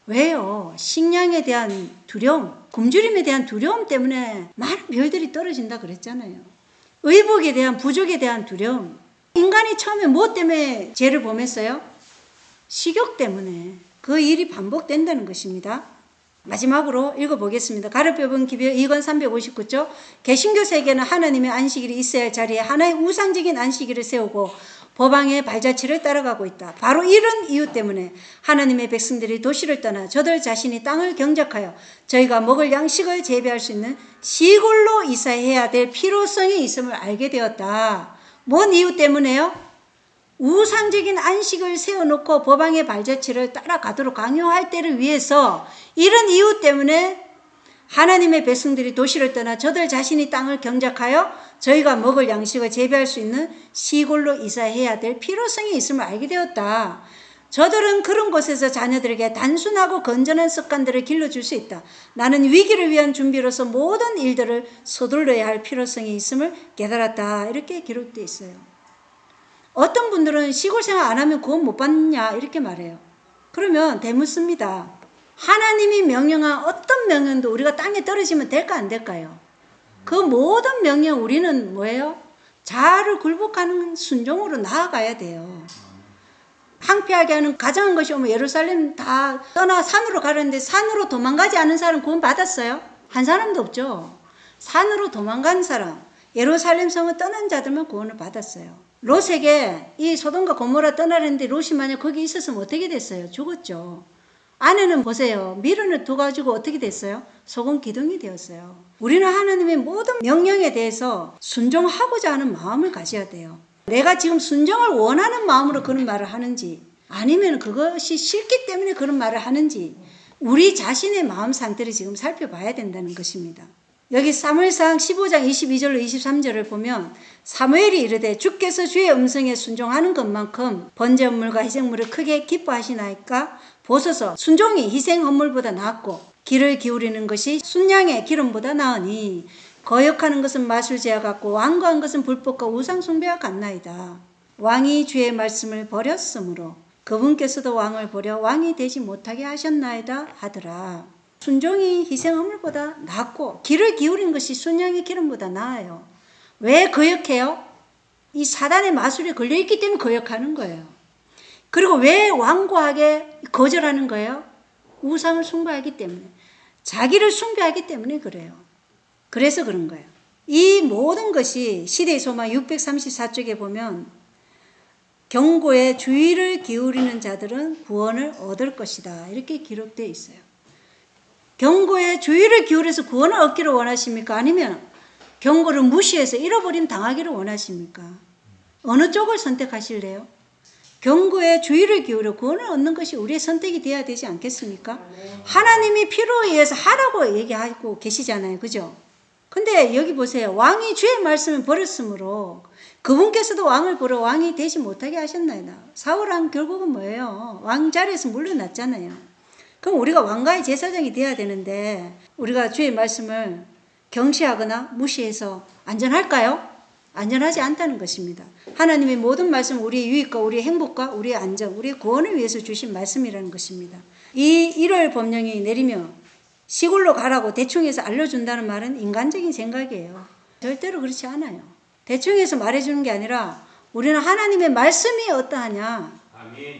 왜요? 식량에 대한 두려움, 굶주림에 대한 두려움 때문에 많은 별들이 떨어진다 그랬잖아요. 의복에 대한 부족에 대한 두려움. 인간이 처음에 뭐 때문에 죄를 범했어요? 식욕 때문에. 그 일이 반복된다는 것입니다. 마지막으로 읽어보겠습니다. 가르뼈본 기별 2권 359조. 개신교 세계는 하나님의 안식일이 있어야 할 자리에 하나의 우상적인 안식일을 세우고 법왕의 발자취를 따라가고 있다. 바로 이런 이유 때문에 하나님의 백성들이 도시를 떠나 저들 자신이 땅을 경작하여 저희가 먹을 양식을 재배할 수 있는 시골로 이사해야 될 필요성이 있음을 알게 되었다. 뭔 이유 때문에요? 우상적인 안식을 세워놓고 법왕의 발자취를 따라가도록 강요할 때를 위해서, 이런 이유 때문에 하나님의 백성들이 도시를 떠나 저들 자신이 땅을 경작하여 저희가 먹을 양식을 재배할 수 있는 시골로 이사해야 될 필요성이 있음을 알게 되었다. 저들은 그런 곳에서 자녀들에게 단순하고 건전한 습관들을 길러줄 수 있다. 나는 위기를 위한 준비로서 모든 일들을 서둘러야 할 필요성이 있음을 깨달았다. 이렇게 기록되어 있어요. 어떤 분들은 시골 생활 안 하면 구원 못 받느냐 이렇게 말해요. 그러면 대묻습니다. 하나님이 명령한 어떤 명령도 우리가 땅에 떨어지면 될까 안 될까요? 그 모든 명령 우리는 뭐예요? 자아를 굴복하는 순종으로 나아가야 돼요. 황폐하게 하는 가장한 것이 오면 예루살렘 다 떠나 산으로 가려는데 산으로 도망가지 않은 사람 구원 받았어요? 한 사람도 없죠. 산으로 도망간 사람, 예루살렘 성을 떠난 자들만 구원을 받았어요. 롯에게 이 소돔과 고모라 떠나려는데 롯이 만약 거기 있었으면 어떻게 됐어요? 죽었죠. 아내는 보세요. 미련을 둬가지고 어떻게 됐어요? 소금 기둥이 되었어요. 우리는 하나님의 모든 명령에 대해서 순종하고자 하는 마음을 가져야 돼요. 내가 지금 순종을 원하는 마음으로 그런 말을 하는지, 아니면 그것이 싫기 때문에 그런 말을 하는지, 우리 자신의 마음 상태를 지금 살펴봐야 된다는 것입니다. 여기 사무엘상 15장 22절로 23절을 보면 사무엘이 이르되 주께서 주의 음성에 순종하는 것만큼 번제 헌물과 희생물을 크게 기뻐하시나이까 보소서 순종이 희생 헌물보다 낫고 귀를 기울이는 것이 순양의 기름보다 나으니 거역하는 것은 마술제와 같고 완고한 것은 불법과 우상 숭배와 같나이다. 왕이 주의 말씀을 버렸으므로 그분께서도 왕을 버려 왕이 되지 못하게 하셨나이다 하더라. 순종이 희생헌물보다 낫고 귀를 기울인 것이 순양의 기름보다 나아요. 왜 거역해요? 이 사단의 마술에 걸려있기 때문에 거역하는 거예요. 그리고 왜 완고하게 거절하는 거예요? 우상을 숭배하기 때문에, 자기를 숭배하기 때문에 그래요. 그래서 그런 거예요. 이 모든 것이 시대의 소망 634쪽에 보면 경고에 주의를 기울이는 자들은 구원을 얻을 것이다. 이렇게 기록되어 있어요. 경고에 주의를 기울여서 구원을 얻기를 원하십니까? 아니면 경고를 무시해서 잃어버림 당하기를 원하십니까? 어느 쪽을 선택하실래요? 경고에 주의를 기울여 구원을 얻는 것이 우리의 선택이 되어야 되지 않겠습니까? 하나님이 필요에 의해서 하라고 얘기하고 계시잖아요. 그죠? 근데 여기 보세요. 왕이 주의 말씀을 버렸으므로 그분께서도 왕을 버려 왕이 되지 못하게 하셨나이다. 사울왕 결국은 뭐예요? 왕 자리에서 물러났잖아요. 그럼 우리가 왕가의 제사장이 되어야 되는데 우리가 주의 말씀을 경시하거나 무시해서 안전할까요? 안전하지 않다는 것입니다. 하나님의 모든 말씀은 우리의 유익과 우리의 행복과 우리의 안전, 우리의 구원을 위해서 주신 말씀이라는 것입니다. 이 1월 법령이 내리며 시골로 가라고 대충해서 알려준다는 말은 인간적인 생각이에요. 절대로 그렇지 않아요. 대충해서 말해주는 게 아니라 우리는 하나님의 말씀이 어떠하냐,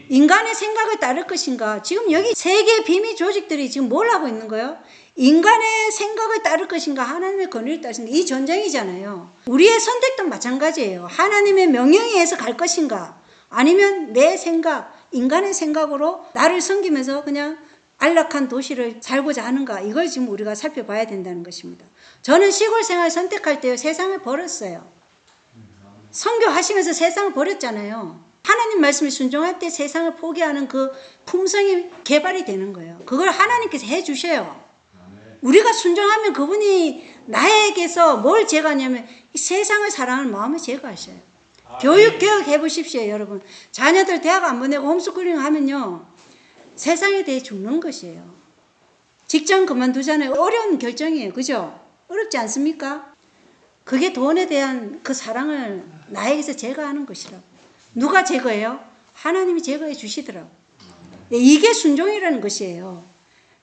인간의 생각을 따를 것인가. 지금 여기 세계 비밀 조직들이 지금 뭘 하고 있는 거예요? 인간의 생각을 따를 것인가 하나님의 권위를 따를 것인가 이 전쟁이잖아요. 우리의 선택도 마찬가지예요. 하나님의 명령에 의해서 갈 것인가 아니면 내 생각, 인간의 생각으로 나를 섬기면서 그냥 안락한 도시를 살고자 하는가 이걸 지금 우리가 살펴봐야 된다는 것입니다. 저는 시골 생활 선택할 때 세상을 버렸어요. 선교하시면서 세상을 버렸잖아요. 하나님 말씀에 순종할 때 세상을 포기하는 그 품성이 개발이 되는 거예요. 그걸 하나님께서 해주셔요. 우리가 순종하면 그분이 나에게서 뭘 제거하냐면 이 세상을 사랑하는 마음을 제거하셔요. 교육 해보십시오, 여러분. 자녀들 대학 안 보내고 홈스쿨링 하면요. 세상에 대해 죽는 것이에요. 직장 그만두잖아요. 어려운 결정이에요. 그죠? 어렵지 않습니까? 그게 돈에 대한 그 사랑을 나에게서 제거하는 것이라고. 누가 제거해요? 하나님이 제거해 주시더라고. 이게 순종이라는 것이에요.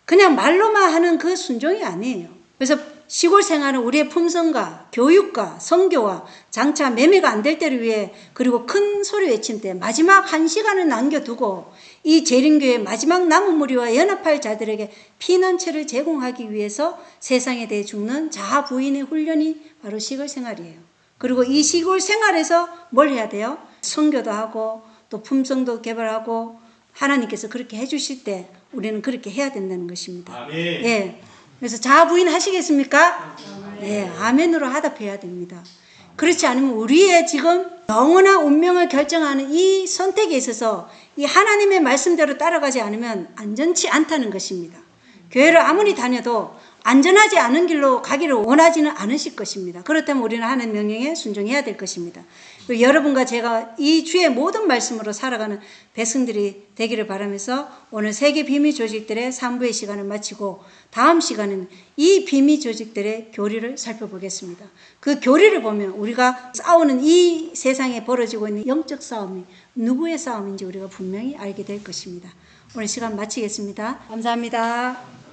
그냥 말로만 하는 그 순종이 아니에요. 그래서 시골 생활은 우리의 품성과 교육과 선교와 장차 매매가 안 될 때를 위해 그리고 큰 소리 외칠 때 마지막 1시간을 남겨두고 이 재림교회 마지막 남은 무리와 연합할 자들에게 피난처를 제공하기 위해서 세상에 대해 죽는 자아 부인의 훈련이 바로 시골 생활이에요. 그리고 이 시골 생활에서 뭘 해야 돼요? 선교도 하고 또 품성도 개발하고 하나님께서 그렇게 해주실 때 우리는 그렇게 해야 된다는 것입니다. 예. 그래서 자아 부인 하시겠습니까? 예, 아멘으로 하답해야 됩니다. 그렇지 않으면 우리의 지금 영원한 운명을 결정하는 이 선택에 있어서 이 하나님의 말씀대로 따라가지 않으면 안전치 않다는 것입니다. 교회를 아무리 다녀도 안전하지 않은 길로 가기를 원하지는 않으실 것입니다. 그렇다면 우리는 하나님 명령에 순종해야 될 것입니다. 그리고 여러분과 제가 이 주의 모든 말씀으로 살아가는 백성들이 되기를 바라면서 오늘 세계 비밀 조직들의 3부의 시간을 마치고 다음 시간은 이 비밀 조직들의 교리를 살펴보겠습니다. 그 교리를 보면 우리가 싸우는 이 세상에 벌어지고 있는 영적 싸움이 누구의 싸움인지 우리가 분명히 알게 될 것입니다. 오늘 시간 마치겠습니다. 감사합니다.